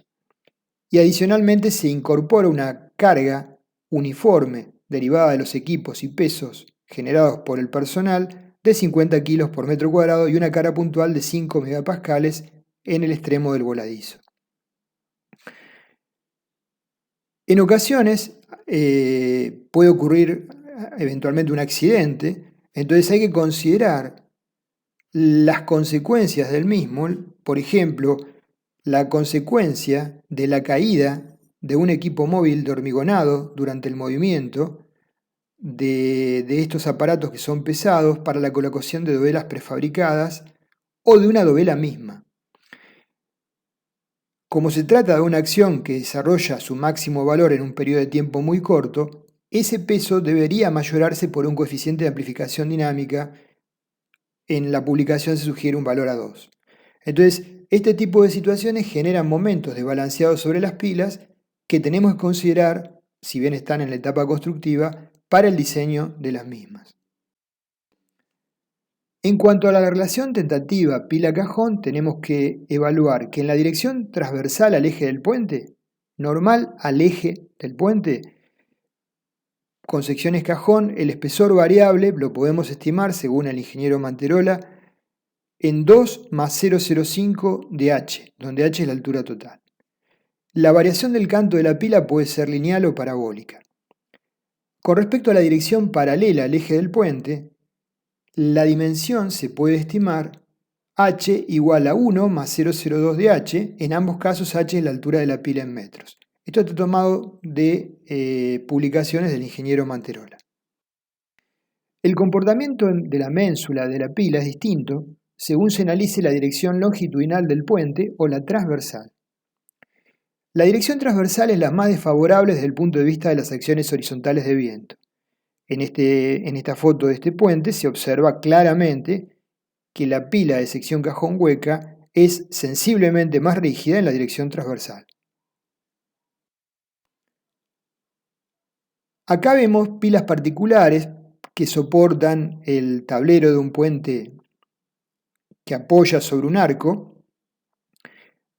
Y adicionalmente se incorpora una carga uniforme derivada de los equipos y pesos generados por el personal de 50 kilos por metro cuadrado y una carga puntual de 5 megapascales en el extremo del voladizo. En ocasiones puede ocurrir eventualmente un accidente, entonces hay que considerar las consecuencias del mismo, por ejemplo, la consecuencia de la caída de un equipo móvil de hormigonado durante el movimiento de estos aparatos que son pesados para la colocación de dovelas prefabricadas o de una dovela misma. Como se trata de una acción que desarrolla su máximo valor en un periodo de tiempo muy corto, ese peso debería mayorarse por un coeficiente de amplificación dinámica. En la publicación se sugiere un valor a 2. Entonces, este tipo de situaciones generan momentos desbalanceados sobre las pilas que tenemos que considerar, si bien están en la etapa constructiva, para el diseño de las mismas. En cuanto a la relación tentativa pila-cajón, tenemos que evaluar que en la dirección transversal al eje del puente, normal al eje del puente, con secciones cajón, el espesor variable lo podemos estimar, según el ingeniero Manterola, en 2 más 0,05 de h, donde h es la altura total. La variación del canto de la pila puede ser lineal o parabólica. Con respecto a la dirección paralela al eje del puente, la dimensión se puede estimar h igual a 1 más 0,02 de h, en ambos casos h es la altura de la pila en metros. Esto está tomado de publicaciones del ingeniero Manterola. El comportamiento de la ménsula de la pila es distinto según se analice la dirección longitudinal del puente o la transversal. La dirección transversal es la más desfavorable desde el punto de vista de las acciones horizontales de viento. En esta foto de este puente se observa claramente que la pila de sección cajón hueca es sensiblemente más rígida en la dirección transversal. Acá vemos pilas particulares que soportan el tablero de un puente que apoya sobre un arco,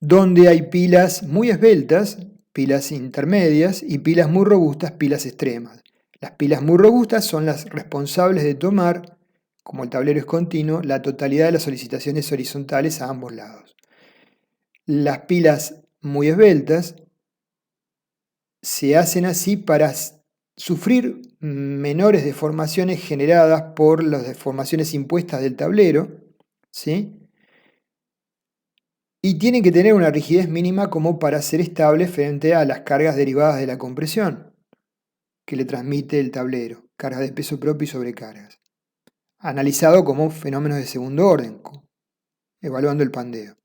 donde hay pilas muy esbeltas, pilas intermedias y pilas muy robustas, pilas extremas. Las pilas muy robustas son las responsables de tomar, como el tablero es continuo, la totalidad de las solicitaciones horizontales a ambos lados. Las pilas muy esbeltas se hacen así para sufrir menores deformaciones generadas por las deformaciones impuestas del tablero, ¿sí? Y tienen que tener una rigidez mínima como para ser estables frente a las cargas derivadas de la compresión que le transmite el tablero, cargas de peso propio y sobrecargas, analizado como fenómenos de segundo orden, evaluando el pandeo.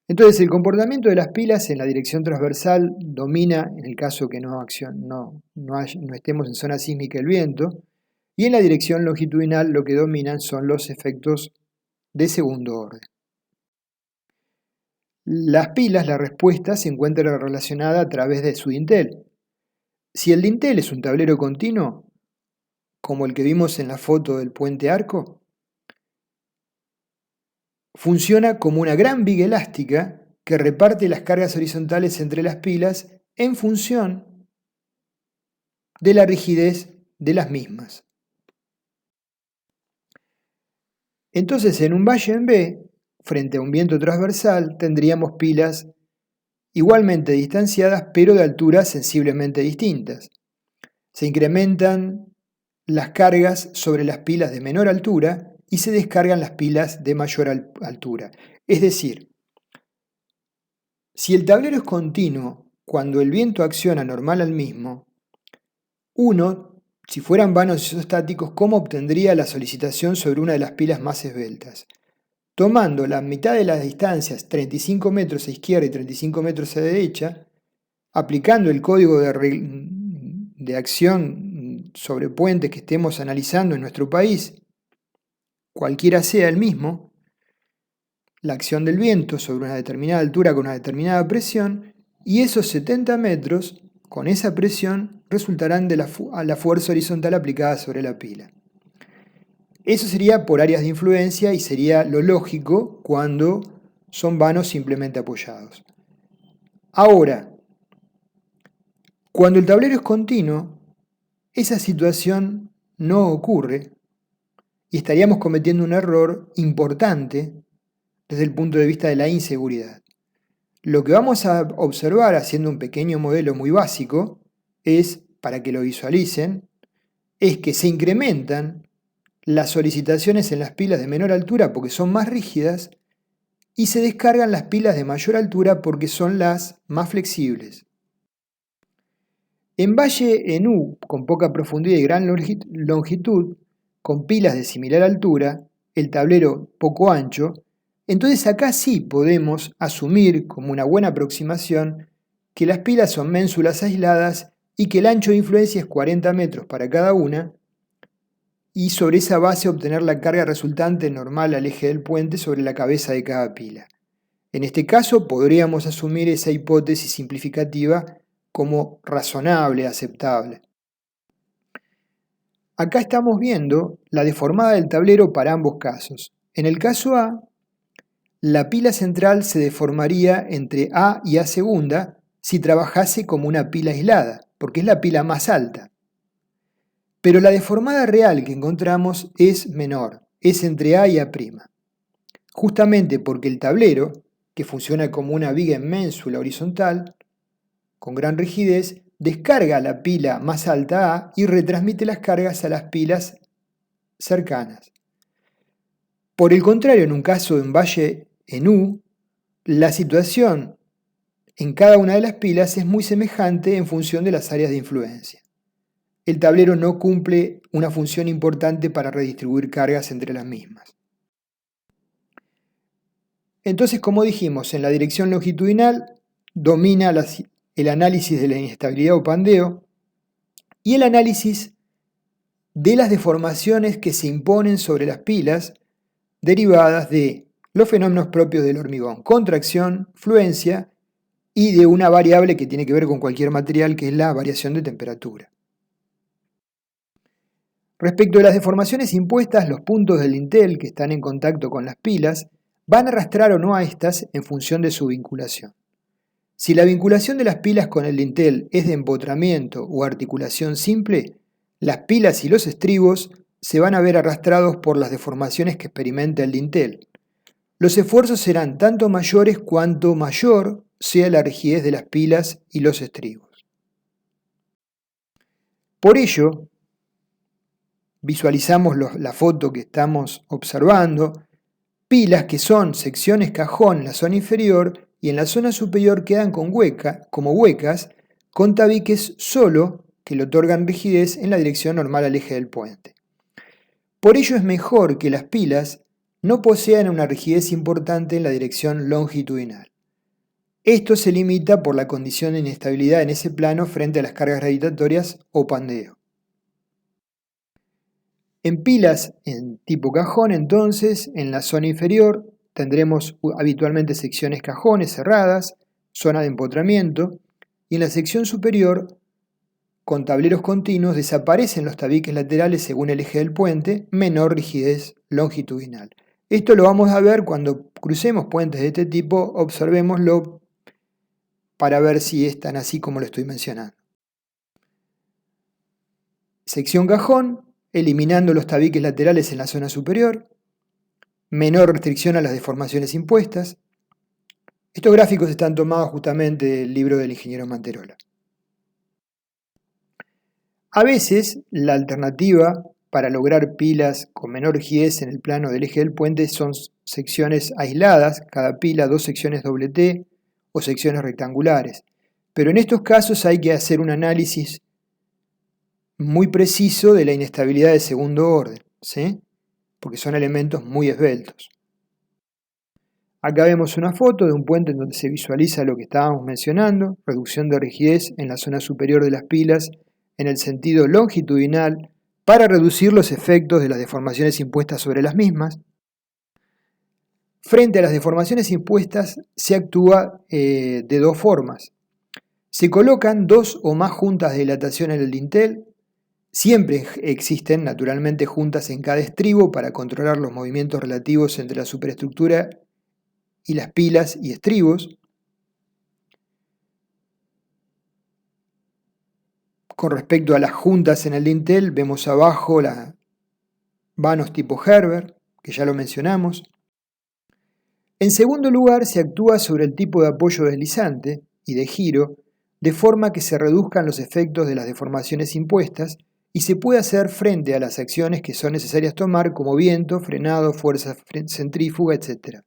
Entonces, el comportamiento de las pilas en la dirección transversal domina, en el caso que no estemos en zona sísmica el viento, y en la dirección longitudinal lo que dominan son los efectos de segundo orden. Las pilas, la respuesta se encuentra relacionada a través de su dintel. Si el dintel es un tablero continuo, como el que vimos en la foto del puente arco, funciona como una gran viga elástica que reparte las cargas horizontales entre las pilas en función de la rigidez de las mismas. Entonces, en un valle en B, frente a un viento transversal, tendríamos pilas igualmente distanciadas, pero de alturas sensiblemente distintas. Se incrementan las cargas sobre las pilas de menor altura y se descargan las pilas de mayor altura. Es decir, si el tablero es continuo cuando el viento acciona normal al mismo, si fueran vanos isostáticos, ¿cómo obtendría la solicitación sobre una de las pilas más esbeltas? Tomando la mitad de las distancias, 35 metros a izquierda y 35 metros a derecha, aplicando el código de acción sobre puentes que estemos analizando en nuestro país, cualquiera sea el mismo, la acción del viento sobre una determinada altura con una determinada presión, y esos 70 metros, con esa presión, resultarán de la fuerza horizontal aplicada sobre la pila. Eso sería por áreas de influencia y sería lo lógico cuando son vanos simplemente apoyados. Ahora, cuando el tablero es continuo, esa situación no ocurre y estaríamos cometiendo un error importante desde el punto de vista de la inseguridad. Lo que vamos a observar haciendo un pequeño modelo muy básico es, para que lo visualicen, es que se incrementan las solicitaciones en las pilas de menor altura porque son más rígidas y se descargan las pilas de mayor altura porque son las más flexibles. En valle en U, con poca profundidad y gran longitud, con pilas de similar altura, el tablero poco ancho, entonces acá sí podemos asumir como una buena aproximación que las pilas son ménsulas aisladas y que el ancho de influencia es 40 metros para cada una, y sobre esa base obtener la carga resultante normal al eje del puente sobre la cabeza de cada pila. En este caso podríamos asumir esa hipótesis simplificativa como razonable, aceptable. Acá estamos viendo la deformada del tablero para ambos casos. En el caso A, la pila central se deformaría entre A y A segunda si trabajase como una pila aislada, porque es la pila más alta. Pero la deformada real que encontramos es menor, es entre A y A', justamente porque el tablero, que funciona como una viga en ménsula horizontal, con gran rigidez, descarga la pila más alta A y retransmite las cargas a las pilas cercanas. Por el contrario, en un caso en valle en U, la situación en cada una de las pilas es muy semejante en función de las áreas de influencia. El tablero no cumple una función importante para redistribuir cargas entre las mismas. Entonces, como dijimos, en la dirección longitudinal domina el análisis de la inestabilidad o pandeo y el análisis de las deformaciones que se imponen sobre las pilas derivadas de los fenómenos propios del hormigón, contracción, fluencia y de una variable que tiene que ver con cualquier material, que es la variación de temperatura. Respecto de las deformaciones impuestas, los puntos del dintel que están en contacto con las pilas van a arrastrar o no a estas en función de su vinculación. Si la vinculación de las pilas con el dintel es de empotramiento o articulación simple, las pilas y los estribos se van a ver arrastrados por las deformaciones que experimenta el dintel. Los esfuerzos serán tanto mayores cuanto mayor sea la rigidez de las pilas y los estribos. Por ello, visualizamos la foto que estamos observando, pilas que son secciones cajón en la zona inferior y en la zona superior quedan como huecas con tabiques solo que le otorgan rigidez en la dirección normal al eje del puente. Por ello es mejor que las pilas no posean una rigidez importante en la dirección longitudinal. Esto se limita por la condición de inestabilidad en ese plano frente a las cargas gravitatorias o pandeo. En pilas en tipo cajón, entonces, en la zona inferior tendremos habitualmente secciones cajones cerradas, zona de empotramiento, y en la sección superior, con tableros continuos, desaparecen los tabiques laterales según el eje del puente, menor rigidez longitudinal. Esto lo vamos a ver cuando crucemos puentes de este tipo, observémoslo para ver si es tan así como lo estoy mencionando. Sección cajón, eliminando los tabiques laterales en la zona superior, menor restricción a las deformaciones impuestas. Estos gráficos están tomados justamente del libro del ingeniero Manterola. A veces, la alternativa para lograr pilas con menor rigidez en el plano del eje del puente son secciones aisladas, cada pila 2 secciones doble T o secciones rectangulares. Pero en estos casos hay que hacer un análisis muy preciso de la inestabilidad de segundo orden, ¿sí? Porque son elementos muy esbeltos. Acá vemos una foto de un puente en donde se visualiza lo que estábamos mencionando, reducción de rigidez en la zona superior de las pilas en el sentido longitudinal para reducir los efectos de las deformaciones impuestas sobre las mismas. Frente a las deformaciones impuestas se actúa de dos formas. Se colocan dos o más juntas de dilatación en el dintel. Siempre existen naturalmente juntas en cada estribo para controlar los movimientos relativos entre la superestructura y las pilas y estribos. Con respecto a las juntas en el dintel, vemos abajo las vanos tipo Herbert, que ya lo mencionamos. En segundo lugar, se actúa sobre el tipo de apoyo deslizante y de giro, de forma que se reduzcan los efectos de las deformaciones impuestas y se puede hacer frente a las acciones que son necesarias tomar, como viento, frenado, fuerza centrífuga, etc.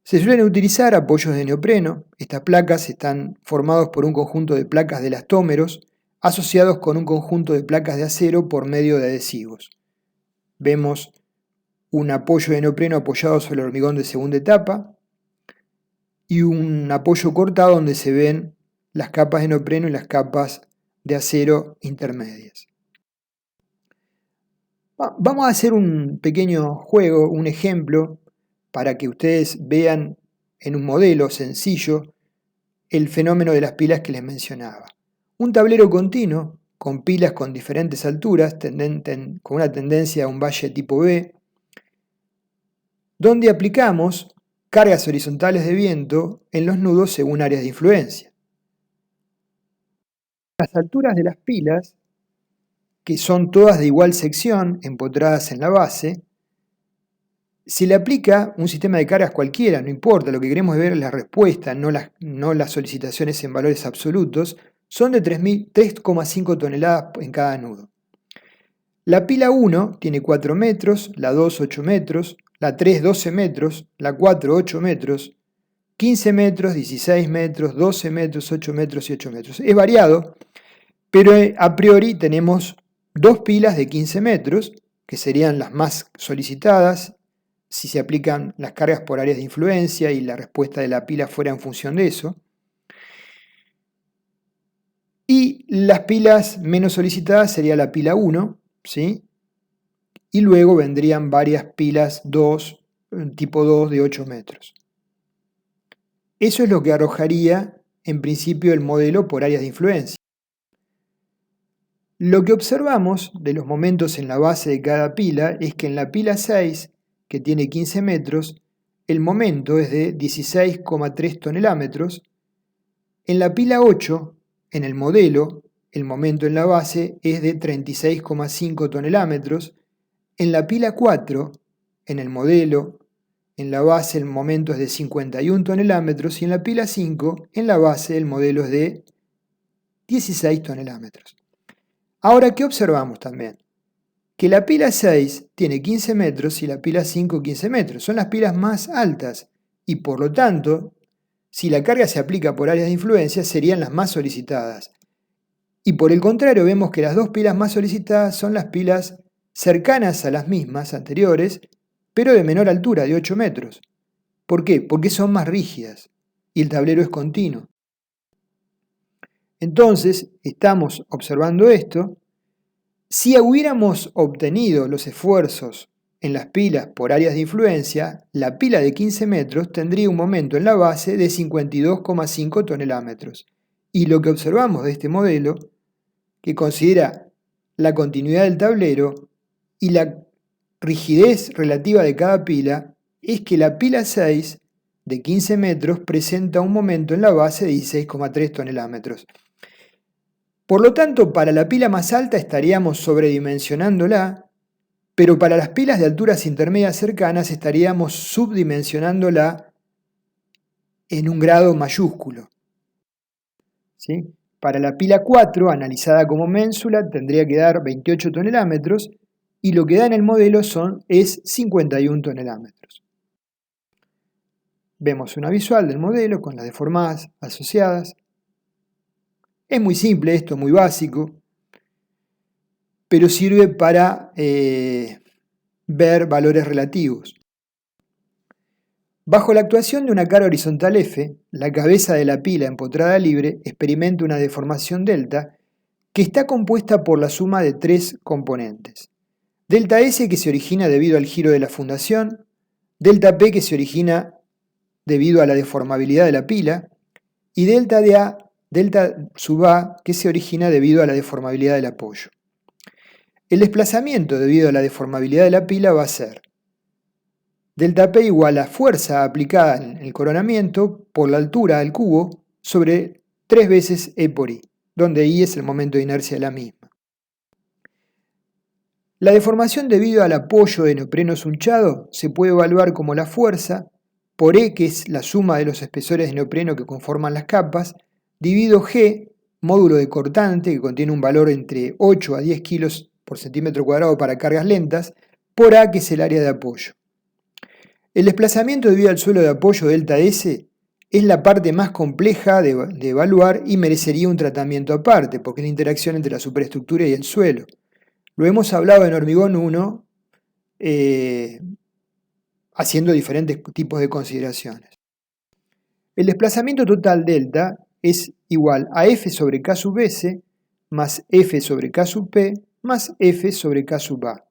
Se suelen utilizar apoyos de neopreno. Estas placas están formadas por un conjunto de placas de elastómeros asociados con un conjunto de placas de acero por medio de adhesivos. Vemos un apoyo de neopreno apoyado sobre el hormigón de segunda etapa y un apoyo cortado donde se ven las capas de neopreno y las capas de acero intermedias. Vamos a hacer un pequeño juego, un ejemplo, para que ustedes vean en un modelo sencillo el fenómeno de las pilas que les mencionaba. Un tablero continuo con pilas con diferentes alturas, con una tendencia a un valle tipo B, donde aplicamos cargas horizontales de viento en los nudos según áreas de influencia. Las alturas de las pilas, que son todas de igual sección, empotradas en la base, se le aplica un sistema de cargas cualquiera, no importa, lo que queremos ver es la respuesta, no las solicitaciones en valores absolutos, son de 3,5 toneladas en cada nudo. La pila 1 tiene 4 metros, la 2 8 metros, la 3 12 metros, la 4 8 metros, 15 metros, 16 metros, 12 metros, 8 metros y 8 metros. Es variado, pero a priori tenemos dos pilas de 15 metros, que serían las más solicitadas, si se aplican las cargas por áreas de influencia y la respuesta de la pila fuera en función de eso. Y las pilas menos solicitadas sería la pila 1, ¿sí? Y luego vendrían varias pilas 2, tipo 2 de 8 metros. Eso es lo que arrojaría en principio el modelo por áreas de influencia. Lo que observamos de los momentos en la base de cada pila es que en la pila 6, que tiene 15 metros, el momento es de 16,3 tonelámetros. En la pila 8, en el modelo, el momento en la base es de 36,5 tonelámetros. En la pila 4, en el modelo, en la base el momento es de 51 tonelámetros y en la pila 5, en la base el modelo es de 16 tonelámetros. Ahora, ¿qué observamos también? Que la pila 6 tiene 15 metros y la pila 5 15 metros. Son las pilas más altas y por lo tanto, si la carga se aplica por áreas de influencia, serían las más solicitadas. Y por el contrario, vemos que las dos pilas más solicitadas son las pilas cercanas a las mismas anteriores, pero de menor altura, de 8 metros. ¿Por qué? Porque son más rígidas y el tablero es continuo. Entonces, estamos observando esto. Si hubiéramos obtenido los esfuerzos en las pilas por áreas de influencia, la pila de 15 metros tendría un momento en la base de 52,5 tonelámetros. Y lo que observamos de este modelo, que considera la continuidad del tablero y la rigidez relativa de cada pila, es que la pila 6 de 15 metros presenta un momento en la base de 16,3 tonelámetros. Por lo tanto, para la pila más alta estaríamos sobredimensionándola, pero para las pilas de alturas intermedias cercanas estaríamos subdimensionándola en un grado mayúsculo. ¿Sí? Para la pila 4, analizada como ménsula, tendría que dar 28 tonelámetros y lo que da en el modelo es 51 tonelámetros. Vemos una visual del modelo con las deformadas asociadas. Es muy simple esto, muy básico, pero sirve para ver valores relativos. Bajo la actuación de una carga horizontal F, la cabeza de la pila empotrada libre experimenta una deformación delta que está compuesta por la suma de tres componentes. Delta S, que se origina debido al giro de la fundación, delta P, que se origina debido a la deformabilidad de la pila, y delta A, delta sub A, que se origina debido a la deformabilidad del apoyo. El desplazamiento debido a la deformabilidad de la pila va a ser delta P igual a fuerza aplicada en el coronamiento por la altura al cubo sobre 3 veces E por I, donde I es el momento de inercia de la misma. La deformación debido al apoyo de neopreno sunchado se puede evaluar como la fuerza por E, que es la suma de los espesores de neopreno que conforman las capas, dividido G, módulo de cortante, que contiene un valor entre 8 a 10 kilos por centímetro cuadrado para cargas lentas, por A, que es el área de apoyo. El desplazamiento debido al suelo de apoyo delta S es la parte más compleja de evaluar y merecería un tratamiento aparte, porque es la interacción entre la superestructura y el suelo. Lo hemos hablado en hormigón 1, haciendo diferentes tipos de consideraciones. El desplazamiento total delta es igual a F sobre K sub S más F sobre K sub P más F sobre K sub A.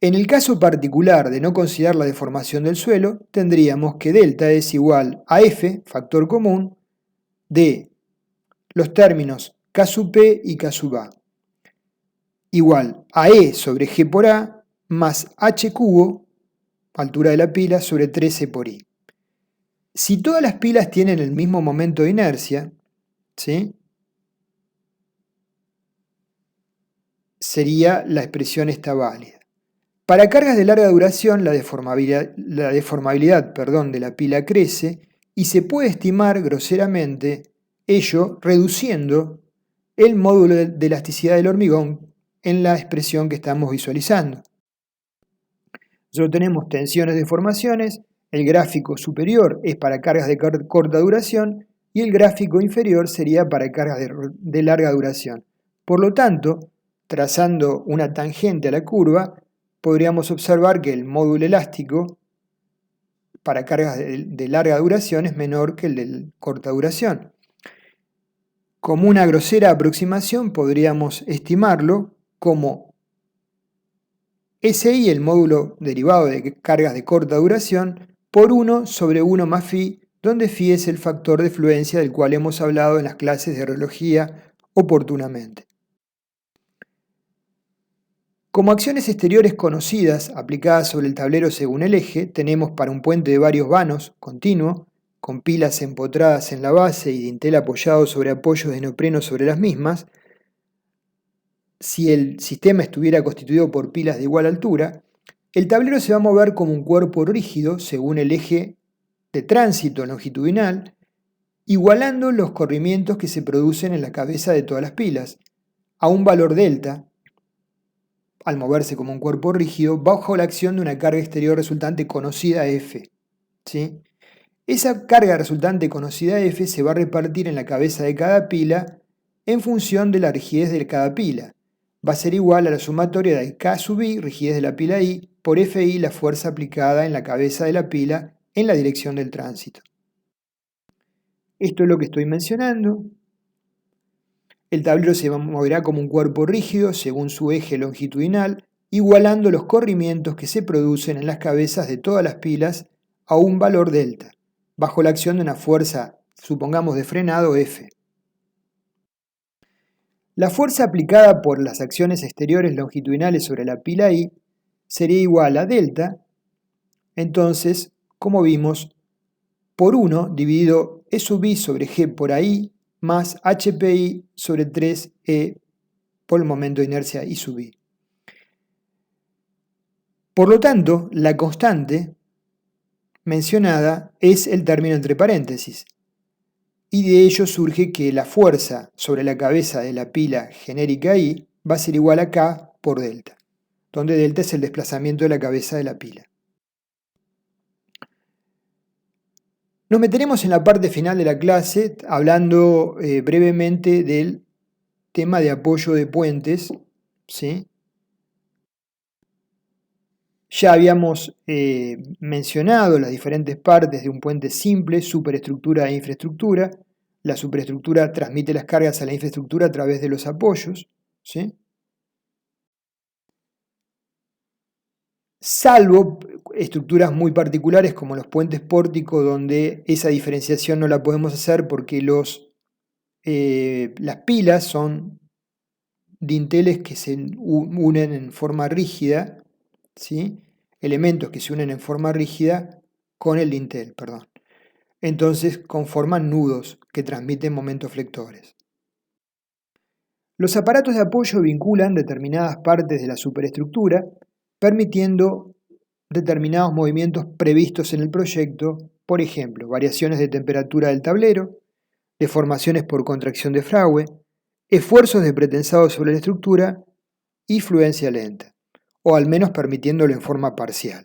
En el caso particular de no considerar la deformación del suelo, tendríamos que delta es igual a F, factor común, de los términos K sub P y K sub A, igual a E sobre G por A más H cubo, altura de la pila, sobre 13 por I. Si todas las pilas tienen el mismo momento de inercia, ¿sí?, sería la expresión esta válida. Para cargas de larga duración, la deformabilidad de la pila crece y se puede estimar groseramente ello reduciendo el módulo de elasticidad del hormigón en la expresión que estamos visualizando. Nosotros tenemos tensiones, deformaciones, el gráfico superior es para cargas de corta duración y el gráfico inferior sería para cargas de larga duración. Por lo tanto, trazando una tangente a la curva, podríamos observar que el módulo elástico para cargas de larga duración es menor que el de corta duración. Como una grosera aproximación podríamos estimarlo como SI, el módulo derivado de cargas de corta duración, por 1 sobre 1 más phi, donde phi es el factor de fluencia del cual hemos hablado en las clases de reología oportunamente. Como acciones exteriores conocidas aplicadas sobre el tablero según el eje, tenemos para un puente de varios vanos continuo, con pilas empotradas en la base y dintel apoyado sobre apoyos de neopreno sobre las mismas. Si el sistema estuviera constituido por pilas de igual altura, el tablero se va a mover como un cuerpo rígido según el eje de tránsito longitudinal, igualando los corrimientos que se producen en la cabeza de todas las pilas, a un valor delta, al moverse como un cuerpo rígido, bajo la acción de una carga exterior resultante conocida F. ¿Sí? Esa carga resultante conocida F se va a repartir en la cabeza de cada pila en función de la rigidez de cada pila. Va a ser igual a la sumatoria de K sub I, rigidez de la pila I, por Fi, la fuerza aplicada en la cabeza de la pila en la dirección del tránsito. Esto es lo que estoy mencionando. El tablero se moverá como un cuerpo rígido según su eje longitudinal, igualando los corrimientos que se producen en las cabezas de todas las pilas a un valor delta, bajo la acción de una fuerza, supongamos de frenado, F. La fuerza aplicada por las acciones exteriores longitudinales sobre la pila I sería igual a delta, entonces, como vimos, por 1 dividido E sub I sobre G por AI más HPI sobre 3E por el momento de inercia I sub I. Por lo tanto, la constante mencionada es el término entre paréntesis, y de ello surge que la fuerza sobre la cabeza de la pila genérica I va a ser igual a K por delta, donde delta es el desplazamiento de la cabeza de la pila. Nos meteremos en la parte final de la clase hablando brevemente del tema de apoyo de puentes, ¿sí? Ya habíamos mencionado las diferentes partes de un puente simple, superestructura e infraestructura. La superestructura transmite las cargas a la infraestructura a través de los apoyos, ¿sí? Salvo estructuras muy particulares como los puentes pórticos, donde esa diferenciación no la podemos hacer porque las pilas son dinteles que se unen en forma rígida, ¿sí? Elementos que se unen en forma rígida con el dintel, perdón. Entonces conforman nudos que transmiten momentos flectores. Los aparatos de apoyo vinculan determinadas partes de la superestructura, permitiendo determinados movimientos previstos en el proyecto, por ejemplo, variaciones de temperatura del tablero, deformaciones por contracción de fragua, esfuerzos de pretensado sobre la estructura y fluencia lenta, o al menos permitiéndolo en forma parcial.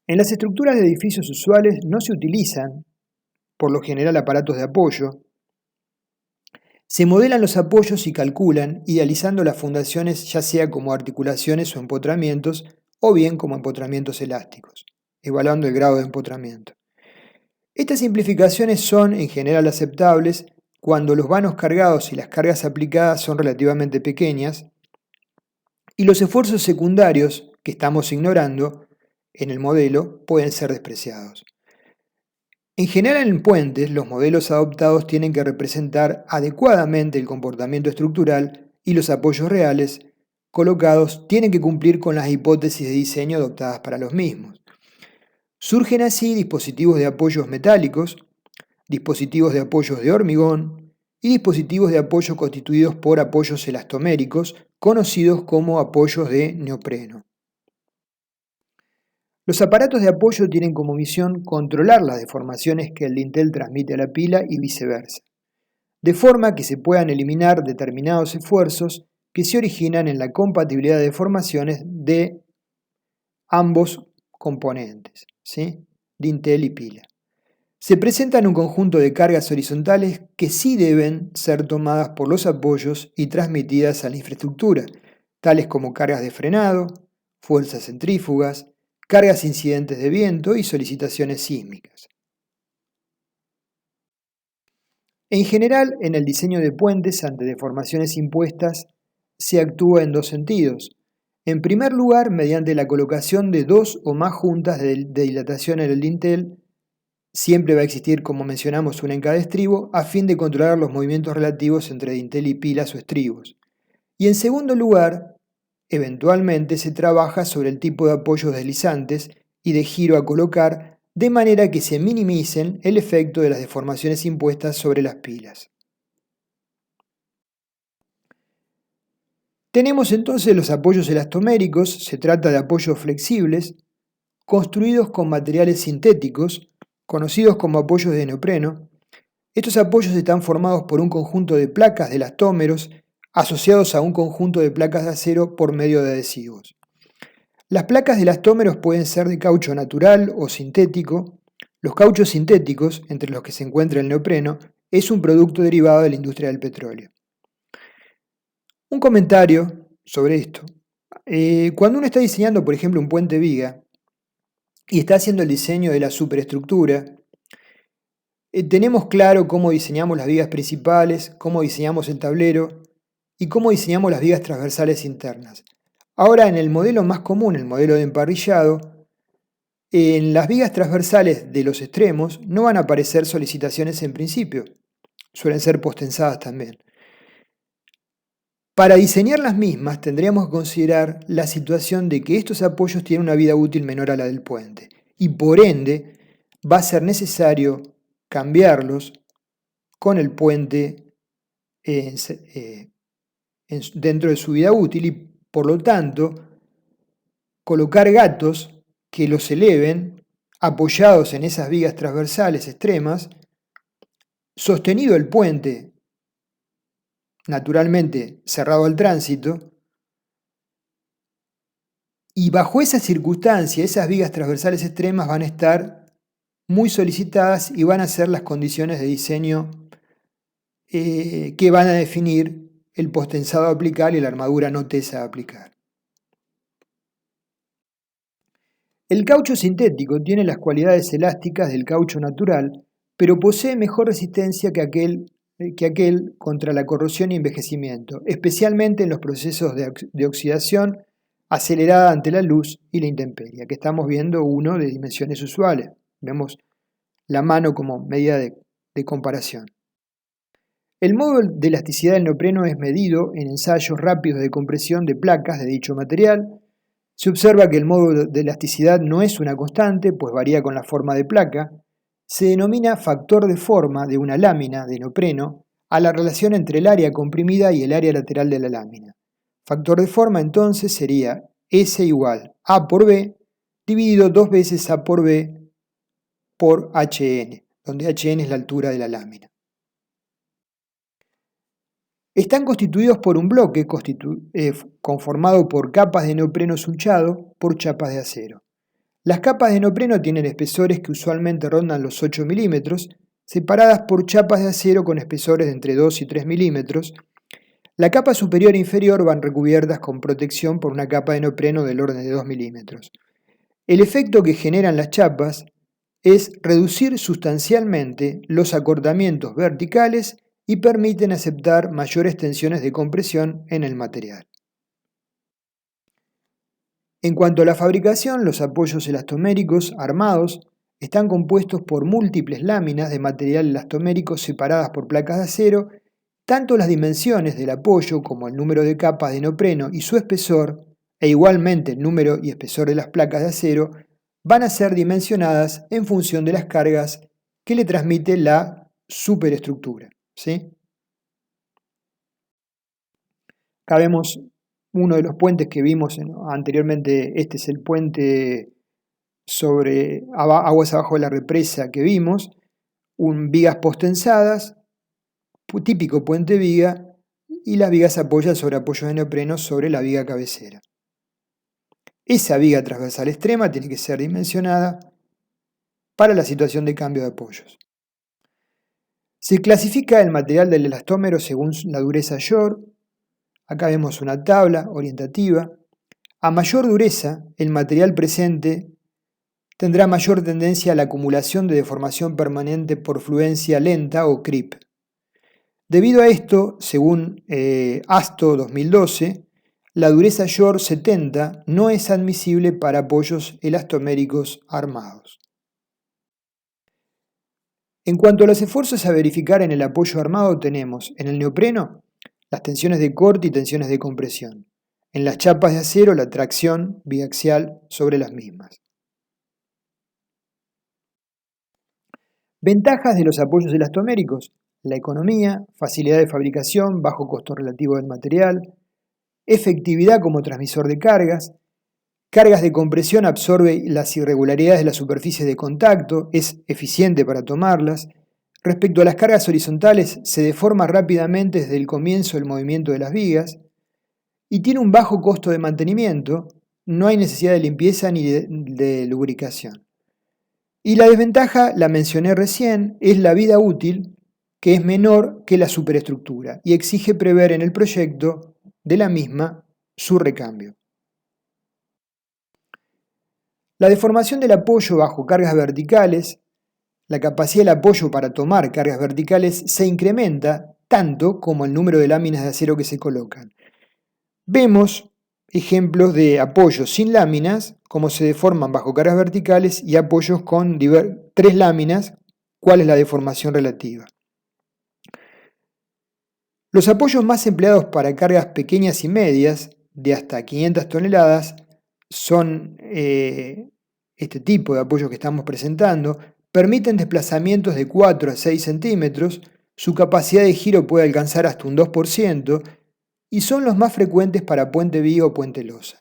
En las estructuras de edificios usuales no se utilizan, por lo general, aparatos de apoyo. Se modelan los apoyos y calculan, idealizando las fundaciones ya sea como articulaciones o empotramientos, o bien como empotramientos elásticos, evaluando el grado de empotramiento. Estas simplificaciones son en general aceptables cuando los vanos cargados y las cargas aplicadas son relativamente pequeñas y los esfuerzos secundarios que estamos ignorando en el modelo pueden ser despreciados. En general en puentes, los modelos adoptados tienen que representar adecuadamente el comportamiento estructural y los apoyos reales colocados tienen que cumplir con las hipótesis de diseño adoptadas para los mismos. Surgen así dispositivos de apoyos metálicos, dispositivos de apoyos de hormigón y dispositivos de apoyo constituidos por apoyos elastoméricos, conocidos como apoyos de neopreno. Los aparatos de apoyo tienen como misión controlar las deformaciones que el dintel transmite a la pila y viceversa, de forma que se puedan eliminar determinados esfuerzos que se originan en la compatibilidad de deformaciones de ambos componentes, ¿sí? Dintel y pila. Se presentan un conjunto de cargas horizontales que sí deben ser tomadas por los apoyos y transmitidas a la infraestructura, tales como cargas de frenado, fuerzas centrífugas, cargas incidentes de viento y solicitaciones sísmicas. En general, en el diseño de puentes ante deformaciones impuestas, se actúa en dos sentidos. En primer lugar, mediante la colocación de dos o más juntas de dilatación en el dintel. Siempre va a existir, como mencionamos, una en cada estribo, a fin de controlar los movimientos relativos entre dintel y pilas o estribos. Y en segundo lugar, eventualmente se trabaja sobre el tipo de apoyos deslizantes y de giro a colocar, de manera que se minimicen el efecto de las deformaciones impuestas sobre las pilas. Tenemos entonces los apoyos elastoméricos. Se trata de apoyos flexibles, construidos con materiales sintéticos, conocidos como apoyos de neopreno. Estos apoyos están formados por un conjunto de placas de elastómeros asociados a un conjunto de placas de acero por medio de adhesivos. Las placas de elastómeros pueden ser de caucho natural o sintético. Los cauchos sintéticos, entre los que se encuentra el neopreno, es un producto derivado de la industria del petróleo. Un comentario sobre esto. Cuando uno está diseñando, por ejemplo, un puente viga y está haciendo el diseño de la superestructura, tenemos claro cómo diseñamos las vigas principales, cómo diseñamos el tablero y cómo diseñamos las vigas transversales internas. Ahora, en el modelo más común, el modelo de emparrillado, en las vigas transversales de los extremos no van a aparecer solicitaciones en principio, suelen ser postensadas también. Para diseñar las mismas tendríamos que considerar la situación de que estos apoyos tienen una vida útil menor a la del puente y por ende va a ser necesario cambiarlos con el puente dentro de su vida útil y por lo tanto colocar gatos que los eleven apoyados en esas vigas transversales extremas, sostenido el puente naturalmente cerrado al tránsito, y bajo esa circunstancia esas vigas transversales extremas van a estar muy solicitadas y van a ser las condiciones de diseño que van a definir el postensado a aplicar y la armadura no tesa a aplicar. El caucho sintético tiene las cualidades elásticas del caucho natural, pero posee mejor resistencia que aquel contra la corrosión y envejecimiento, especialmente en los procesos de oxidación acelerada ante la luz y la intemperie. Aquí estamos viendo uno de dimensiones usuales. Vemos la mano como medida de comparación. El modo de elasticidad del neopreno es medido en ensayos rápidos de compresión de placas de dicho material. Se observa que el modo de elasticidad no es una constante, pues varía con la forma de placa. Se denomina factor de forma de una lámina de neopreno a la relación entre el área comprimida y el área lateral de la lámina. Factor de forma entonces sería S igual A por B dividido 2 veces A por B por HN, donde HN es la altura de la lámina. Están constituidos por un bloque conformado por capas de neopreno sunchado por chapas de acero. Las capas de neopreno tienen espesores que usualmente rondan los 8 milímetros, separadas por chapas de acero con espesores de entre 2 y 3 milímetros. La capa superior e inferior van recubiertas con protección por una capa de neopreno del orden de 2 milímetros. El efecto que generan las chapas es reducir sustancialmente los acortamientos verticales y permiten aceptar mayores tensiones de compresión en el material. En cuanto a la fabricación, los apoyos elastoméricos armados están compuestos por múltiples láminas de material elastomérico separadas por placas de acero. Tanto las dimensiones del apoyo como el número de capas de neopreno y su espesor, e igualmente el número y espesor de las placas de acero, van a ser dimensionadas en función de las cargas que le transmite la superestructura. ¿Sí? Acá vemos uno de los puentes que vimos anteriormente. Este es el puente sobre aguas abajo de la represa que vimos, vigas postensadas, típico puente viga, y las vigas apoyan sobre apoyos de neopreno sobre la viga cabecera. Esa viga transversal extrema tiene que ser dimensionada para la situación de cambio de apoyos. Se clasifica el material del elastómero según la dureza York. Acá vemos una tabla orientativa. A mayor dureza, el material presente tendrá mayor tendencia a la acumulación de deformación permanente por fluencia lenta o creep. Debido a esto, según ASTO 2012, la dureza York 70 no es admisible para apoyos elastoméricos armados. En cuanto a los esfuerzos a verificar en el apoyo armado, tenemos en el neopreno las tensiones de corte y tensiones de compresión. En las chapas de acero, la tracción biaxial sobre las mismas. Ventajas de los apoyos elastoméricos: la economía, facilidad de fabricación, bajo costo relativo del material, efectividad como transmisor de cargas de compresión, absorbe las irregularidades de las superficies de contacto, es eficiente para tomarlas. Respecto a las cargas horizontales, se deforma rápidamente desde el comienzo del movimiento de las vigas y tiene un bajo costo de mantenimiento, no hay necesidad de limpieza ni de lubricación. Y la desventaja, la mencioné recién, es la vida útil, que es menor que la superestructura y exige prever en el proyecto de la misma su recambio. La deformación del apoyo bajo cargas verticales, la capacidad del apoyo para tomar cargas verticales se incrementa tanto como el número de láminas de acero que se colocan. Vemos ejemplos de apoyos sin láminas, cómo se deforman bajo cargas verticales, y apoyos con 3 láminas, cuál es la deformación relativa. Los apoyos más empleados para cargas pequeñas y medias, de hasta 500 toneladas, son este tipo de apoyos que estamos presentando. Permiten desplazamientos de 4 a 6 centímetros, su capacidad de giro puede alcanzar hasta un 2% y son los más frecuentes para puente viga o puente losa.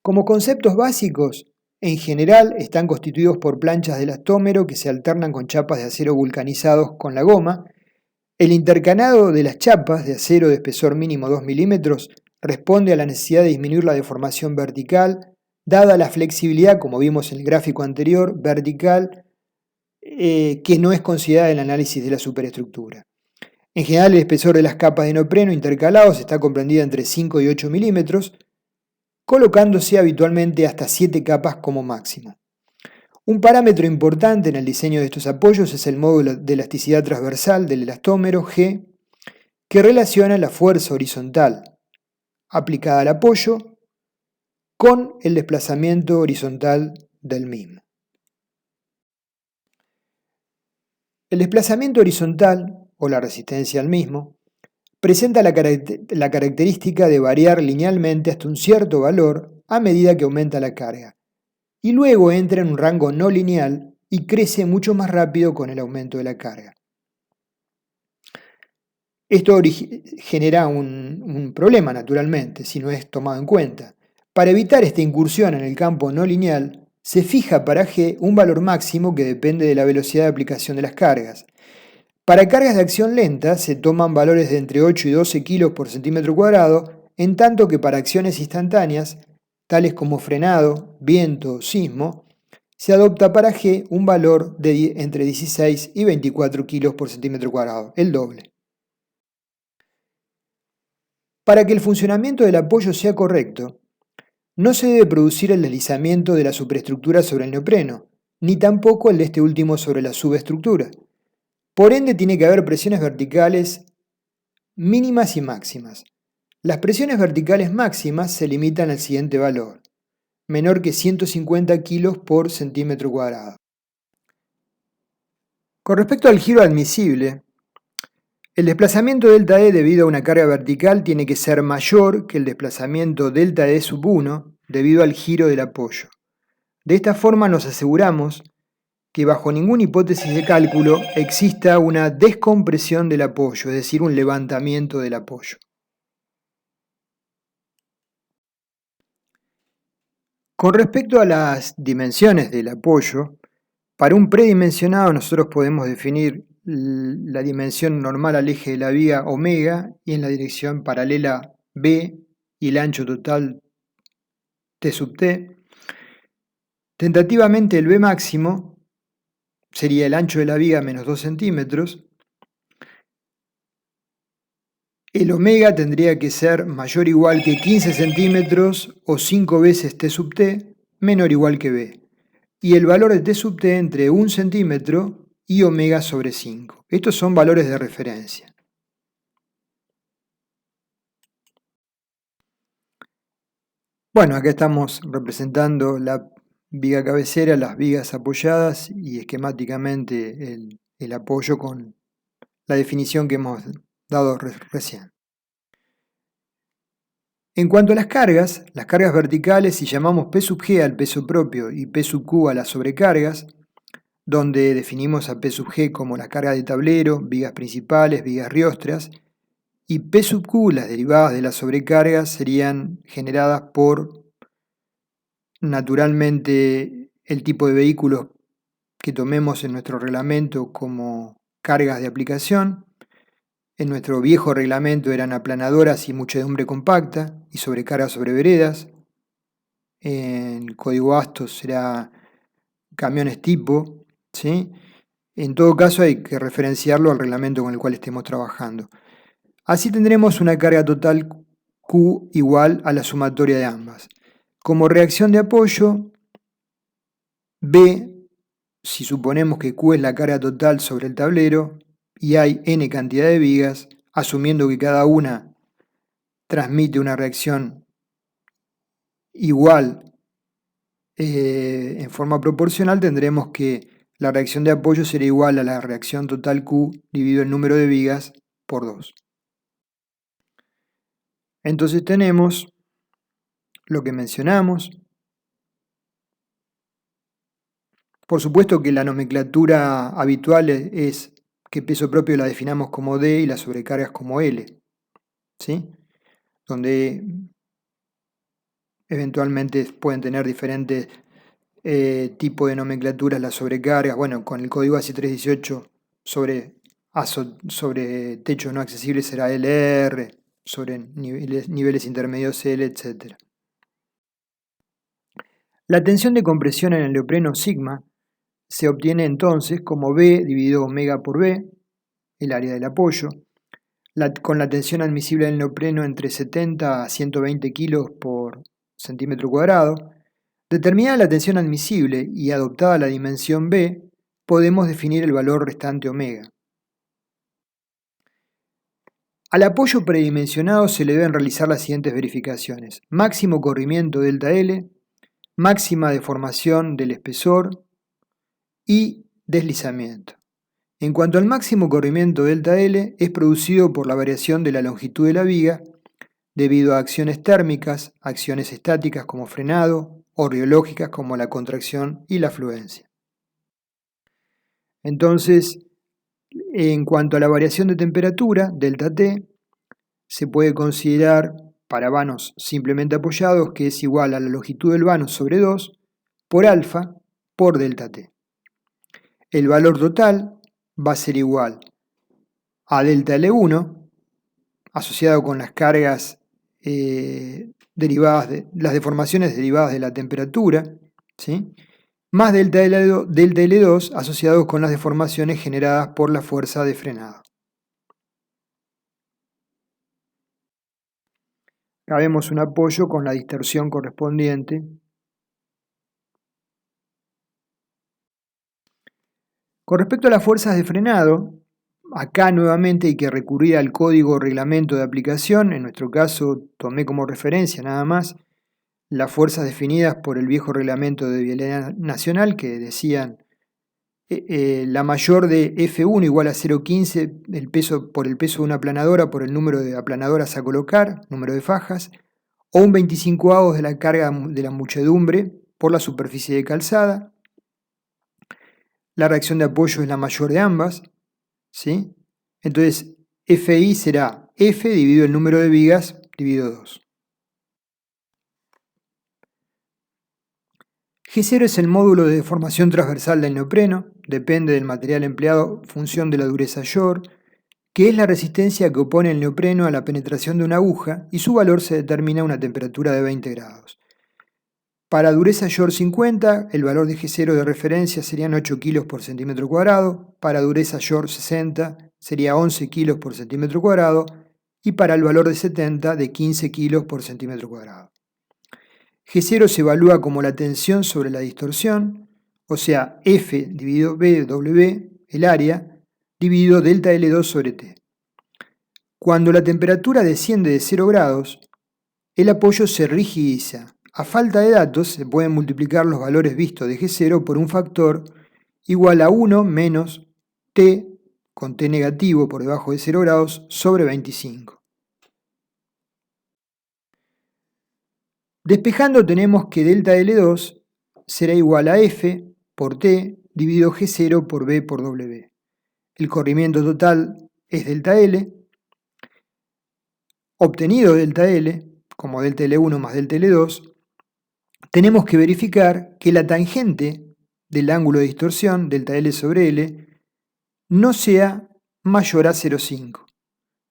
Como conceptos básicos, en general están constituidos por planchas de elastómero que se alternan con chapas de acero vulcanizados con la goma. El intercalado de las chapas de acero de espesor mínimo 2 milímetros responde a la necesidad de disminuir la deformación vertical, dada la flexibilidad, como vimos en el gráfico anterior, vertical, que no es considerada en el análisis de la superestructura. En general, el espesor de las capas de neopreno intercalados está comprendido entre 5 y 8 milímetros, colocándose habitualmente hasta 7 capas como máximo. Un parámetro importante en el diseño de estos apoyos es el módulo de elasticidad transversal del elastómero G, que relaciona la fuerza horizontal aplicada al apoyo con el desplazamiento horizontal del mismo. El desplazamiento horizontal, o la resistencia al mismo, presenta la característica de variar linealmente hasta un cierto valor a medida que aumenta la carga, y luego entra en un rango no lineal y crece mucho más rápido con el aumento de la carga. Esto genera un problema, naturalmente, si no es tomado en cuenta. Para evitar esta incursión en el campo no lineal, se fija para G un valor máximo que depende de la velocidad de aplicación de las cargas. Para cargas de acción lenta se toman valores de entre 8 y 12 kilos por centímetro cuadrado, en tanto que para acciones instantáneas, tales como frenado, viento o sismo, se adopta para G un valor de entre 16 y 24 kilos por centímetro cuadrado, el doble. Para que el funcionamiento del apoyo sea correcto, no se debe producir el deslizamiento de la superestructura sobre el neopreno, ni tampoco el de este último sobre la subestructura. Por ende, tiene que haber presiones verticales mínimas y máximas. Las presiones verticales máximas se limitan al siguiente valor, menor que 150 kilos por centímetro cuadrado. Con respecto al giro admisible, el desplazamiento delta E debido a una carga vertical tiene que ser mayor que el desplazamiento delta E sub 1 debido al giro del apoyo. De esta forma nos aseguramos que bajo ninguna hipótesis de cálculo exista una descompresión del apoyo, es decir, un levantamiento del apoyo. Con respecto a las dimensiones del apoyo, para un predimensionado nosotros podemos definir la dimensión normal al eje de la viga omega y en la dirección paralela B y el ancho total T sub T. Tentativamente el B máximo sería el ancho de la viga menos 2 centímetros. El omega tendría que ser mayor o igual que 15 centímetros o 5 veces T sub T, menor o igual que B. Y el valor de T sub T entre 1 centímetro y omega sobre 5. Estos son valores de referencia. Bueno, acá estamos representando la viga cabecera, las vigas apoyadas y esquemáticamente el apoyo con la definición que hemos dado recién. En cuanto a las cargas verticales, si llamamos P sub G al peso propio y P sub Q a las sobrecargas, donde definimos a P sub G como la carga de tablero, vigas principales, vigas riostras, y P sub Q, las derivadas de las sobrecargas, serían generadas por, naturalmente, el tipo de vehículos que tomemos en nuestro reglamento como cargas de aplicación. En nuestro viejo reglamento eran aplanadoras y muchedumbre compacta y sobrecargas sobre veredas. En el código ASTOS será camiones tipo, ¿sí? En todo caso hay que referenciarlo al reglamento con el cual estemos trabajando. Así tendremos una carga total Q igual a la sumatoria de ambas. Como reacción de apoyo, B, si suponemos que Q es la carga total sobre el tablero y hay n cantidad de vigas, asumiendo que cada una transmite una reacción igual en forma proporcional, tendremos que la reacción de apoyo será igual a la reacción total Q dividido el número de vigas por 2. Entonces tenemos lo que mencionamos. Por supuesto que la nomenclatura habitual es que peso propio la definamos como D y las sobrecargas como L, ¿sí? Donde eventualmente pueden tener diferentes tipos de nomenclaturas las sobrecargas. Bueno, con el código ASI 318 sobre techo no accesible será LR, sobre niveles intermedios L, etc. La tensión de compresión en el neopreno sigma se obtiene entonces como B dividido omega por B, el área del apoyo, con la tensión admisible del neopreno entre 70 a 120 kilos por centímetro cuadrado, Determinada la tensión admisible y adoptada la dimensión B, podemos definir el valor restante omega. Al apoyo predimensionado se le deben realizar las siguientes verificaciones: máximo corrimiento delta L, máxima deformación del espesor y deslizamiento. En cuanto al máximo corrimiento delta L, es producido por la variación de la longitud de la viga debido a acciones térmicas, acciones estáticas como frenado o riológicas como la contracción y la fluencia. Entonces, en cuanto a la variación de temperatura, delta T, se puede considerar para vanos simplemente apoyados que es igual a la longitud del vano sobre 2 por alfa por delta T. El valor total va a ser igual a delta L1 asociado con las cargas derivadas de las deformaciones derivadas de la temperatura, ¿sí? Más delta L2 asociados con las deformaciones generadas por la fuerza de frenado. Acá vemos un apoyo con la distorsión correspondiente. Con respecto a las fuerzas de frenado, acá nuevamente hay que recurrir al código o reglamento de aplicación. En nuestro caso tomé como referencia nada más las fuerzas definidas por el viejo reglamento de vialidad nacional que decían la mayor de F1 igual a 0,15 el peso por el peso de una aplanadora por el número de aplanadoras a colocar, número de fajas, o un 25avos de la carga de la muchedumbre por la superficie de calzada. La reacción de apoyo es la mayor de ambas, ¿sí? Entonces, FI será F dividido el número de vigas dividido 2. G0 es el módulo de deformación transversal del neopreno, depende del material empleado, función de la dureza York, que es la resistencia que opone el neopreno a la penetración de una aguja y su valor se determina a una temperatura de 20 grados. Para dureza York 50, el valor de G0 de referencia serían 8 kilos por centímetro cuadrado, para dureza York 60 sería 11 kilos por centímetro cuadrado y para el valor de 70 de 15 kilos por centímetro cuadrado. G0 se evalúa como la tensión sobre la distorsión, o sea, F dividido BW, el área, dividido delta L2 sobre T. Cuando la temperatura desciende de 0 grados, el apoyo se rigidiza. A falta de datos, se pueden multiplicar los valores vistos de G0 por un factor igual a 1 menos T con T negativo por debajo de 0 grados sobre 25. Despejando tenemos que delta L2 será igual a F por T dividido G0 por B por W. El corrimiento total es delta L. Obtenido delta L, como delta L1 más delta L2, tenemos que verificar que la tangente del ángulo de distorsión, delta L sobre L, no sea mayor a 0,5.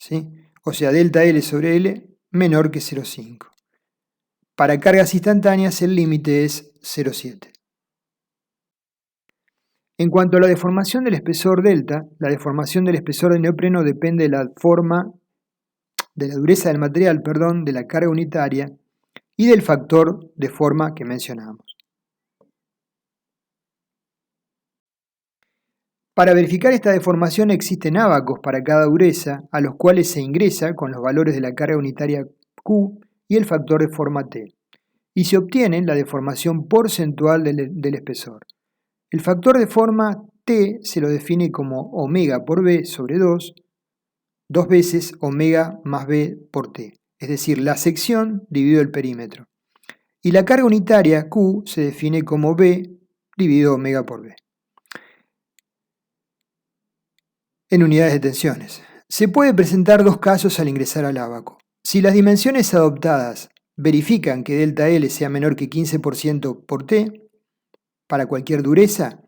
¿Sí? O sea, delta L sobre L menor que 0,5. Para cargas instantáneas el límite es 0,7. En cuanto a la deformación del espesor delta, la deformación del espesor del neopreno depende de la dureza del material, de la carga unitaria y del factor de forma que mencionamos. Para verificar esta deformación existen ábacos para cada dureza, a los cuales se ingresa con los valores de la carga unitaria Q y el factor de forma T, y se obtiene la deformación porcentual del espesor. El factor de forma T se lo define como omega por B sobre 2 veces omega más B por T, es decir, la sección dividido el perímetro. Y la carga unitaria Q se define como B dividido omega por B. En unidades de tensiones. Se puede presentar dos casos al ingresar al ábaco. Si las dimensiones adoptadas verifican que delta L sea menor que 15% por T, para cualquier dureza,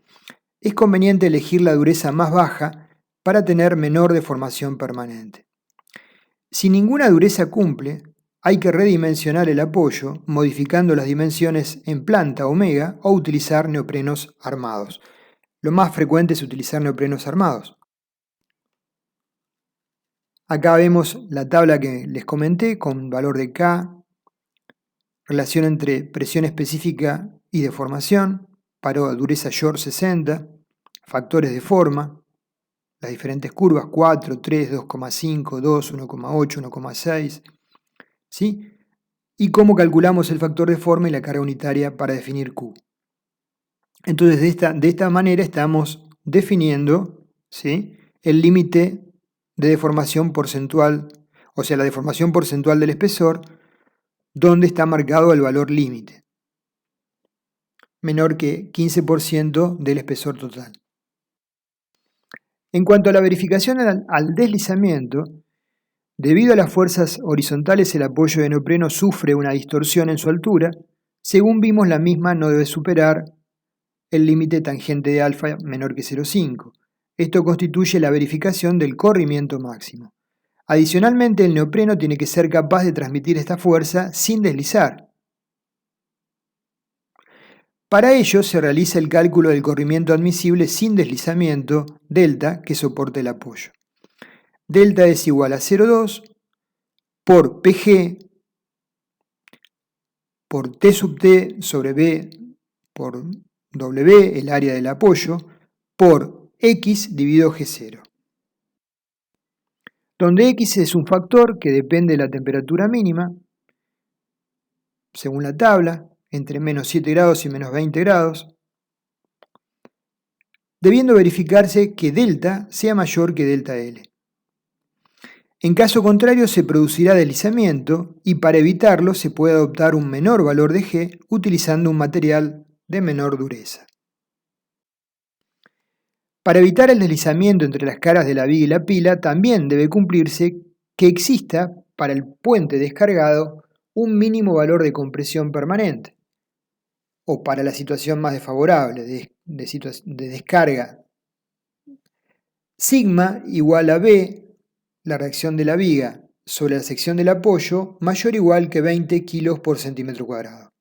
es conveniente elegir la dureza más baja para tener menor deformación permanente. Si ninguna dureza cumple, hay que redimensionar el apoyo modificando las dimensiones en planta omega o utilizar neoprenos armados. Lo más frecuente es utilizar neoprenos armados. Acá vemos la tabla que les comenté con valor de K, relación entre presión específica y deformación, paro dureza Short 60, factores de forma, las diferentes curvas 4, 3, 2,5, 2, 1,8, 1,6, ¿sí? Y cómo calculamos el factor de forma y la carga unitaria para definir Q. Entonces, de esta manera estamos definiendo, ¿sí?, el límite de deformación porcentual, o sea, la deformación porcentual del espesor, donde está marcado el valor límite, menor que 15% del espesor total. En cuanto a la verificación al deslizamiento, debido a las fuerzas horizontales, el apoyo de neopreno sufre una distorsión en su altura. Según vimos, la misma no debe superar el límite tangente de alfa menor que 0,5. Esto constituye la verificación del corrimiento máximo. Adicionalmente, el neopreno tiene que ser capaz de transmitir esta fuerza sin deslizar. Para ello se realiza el cálculo del corrimiento admisible sin deslizamiento, delta, que soporte el apoyo. Delta es igual a 0,2 por PG por T sub T sobre B por W, el área del apoyo, por X dividido G0. Donde X es un factor que depende de la temperatura mínima, según la tabla, entre menos 7 grados y menos 20 grados, debiendo verificarse que delta sea mayor que delta L. En caso contrario se producirá deslizamiento y para evitarlo se puede adoptar un menor valor de G utilizando un material de menor dureza. Para evitar el deslizamiento entre las caras de la viga y la pila también debe cumplirse que exista para el puente descargado un mínimo valor de compresión permanente, o para la situación más desfavorable de descarga, sigma igual a B, la reacción de la viga sobre la sección del apoyo, mayor o igual que 20 kilos por centímetro cuadrado.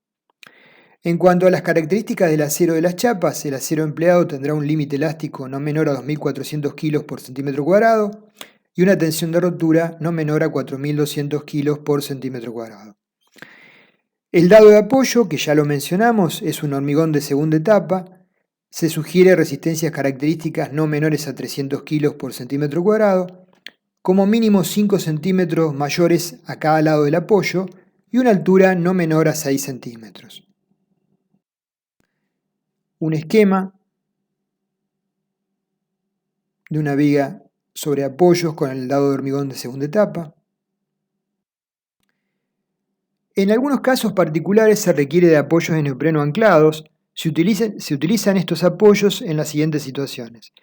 En cuanto a las características del acero de las chapas, el acero empleado tendrá un límite elástico no menor a 2.400 kilos por centímetro cuadrado y una tensión de rotura no menor a 4.200 kilos por centímetro cuadrado. El dado de apoyo, que ya lo mencionamos, es un hormigón de segunda etapa. Se sugiere resistencias características no menores a 300 kilos por centímetro cuadrado, como mínimo 5 centímetros mayores a cada lado del apoyo y una altura no menor a 6 centímetros. Un esquema de una viga sobre apoyos con el dado de hormigón de segunda etapa. En algunos casos particulares se requiere de apoyos de neopreno anclados. Se utilizan estos apoyos en las siguientes situaciones.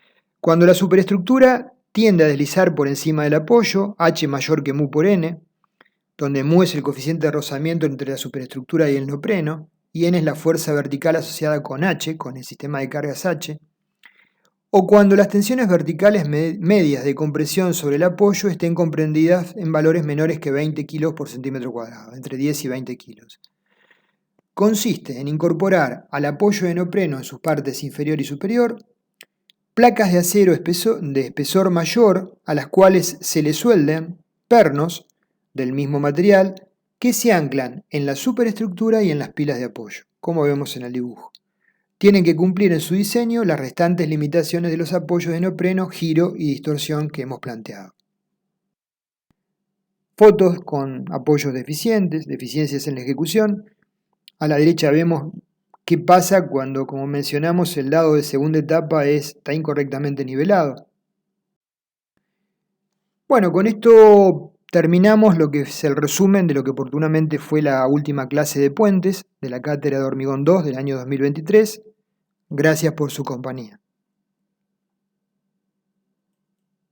Cuando la superestructura tiende a deslizar por encima del apoyo, H mayor que mu por N, donde mu es el coeficiente de rozamiento entre la superestructura y el neopreno, y N es la fuerza vertical asociada con H, con el sistema de cargas H, o cuando las tensiones verticales medias de compresión sobre el apoyo estén comprendidas en valores menores que 20 kilos por centímetro cuadrado, entre 10 y 20 kilos. Consiste en incorporar al apoyo de neopreno en sus partes inferior y superior placas de acero de espesor mayor a las cuales se le suelden pernos del mismo material que se anclan en la superestructura y en las pilas de apoyo, como vemos en el dibujo. Tienen que cumplir en su diseño las restantes limitaciones de los apoyos de neopreno, giro y distorsión que hemos planteado. Fotos con apoyos deficiencias en la ejecución. A la derecha vemos qué pasa cuando, como mencionamos, el dado de segunda etapa está incorrectamente nivelado. Bueno, con esto terminamos lo que es el resumen de lo que oportunamente fue la última clase de puentes de la cátedra de hormigón 2 del año 2023. Gracias por su compañía.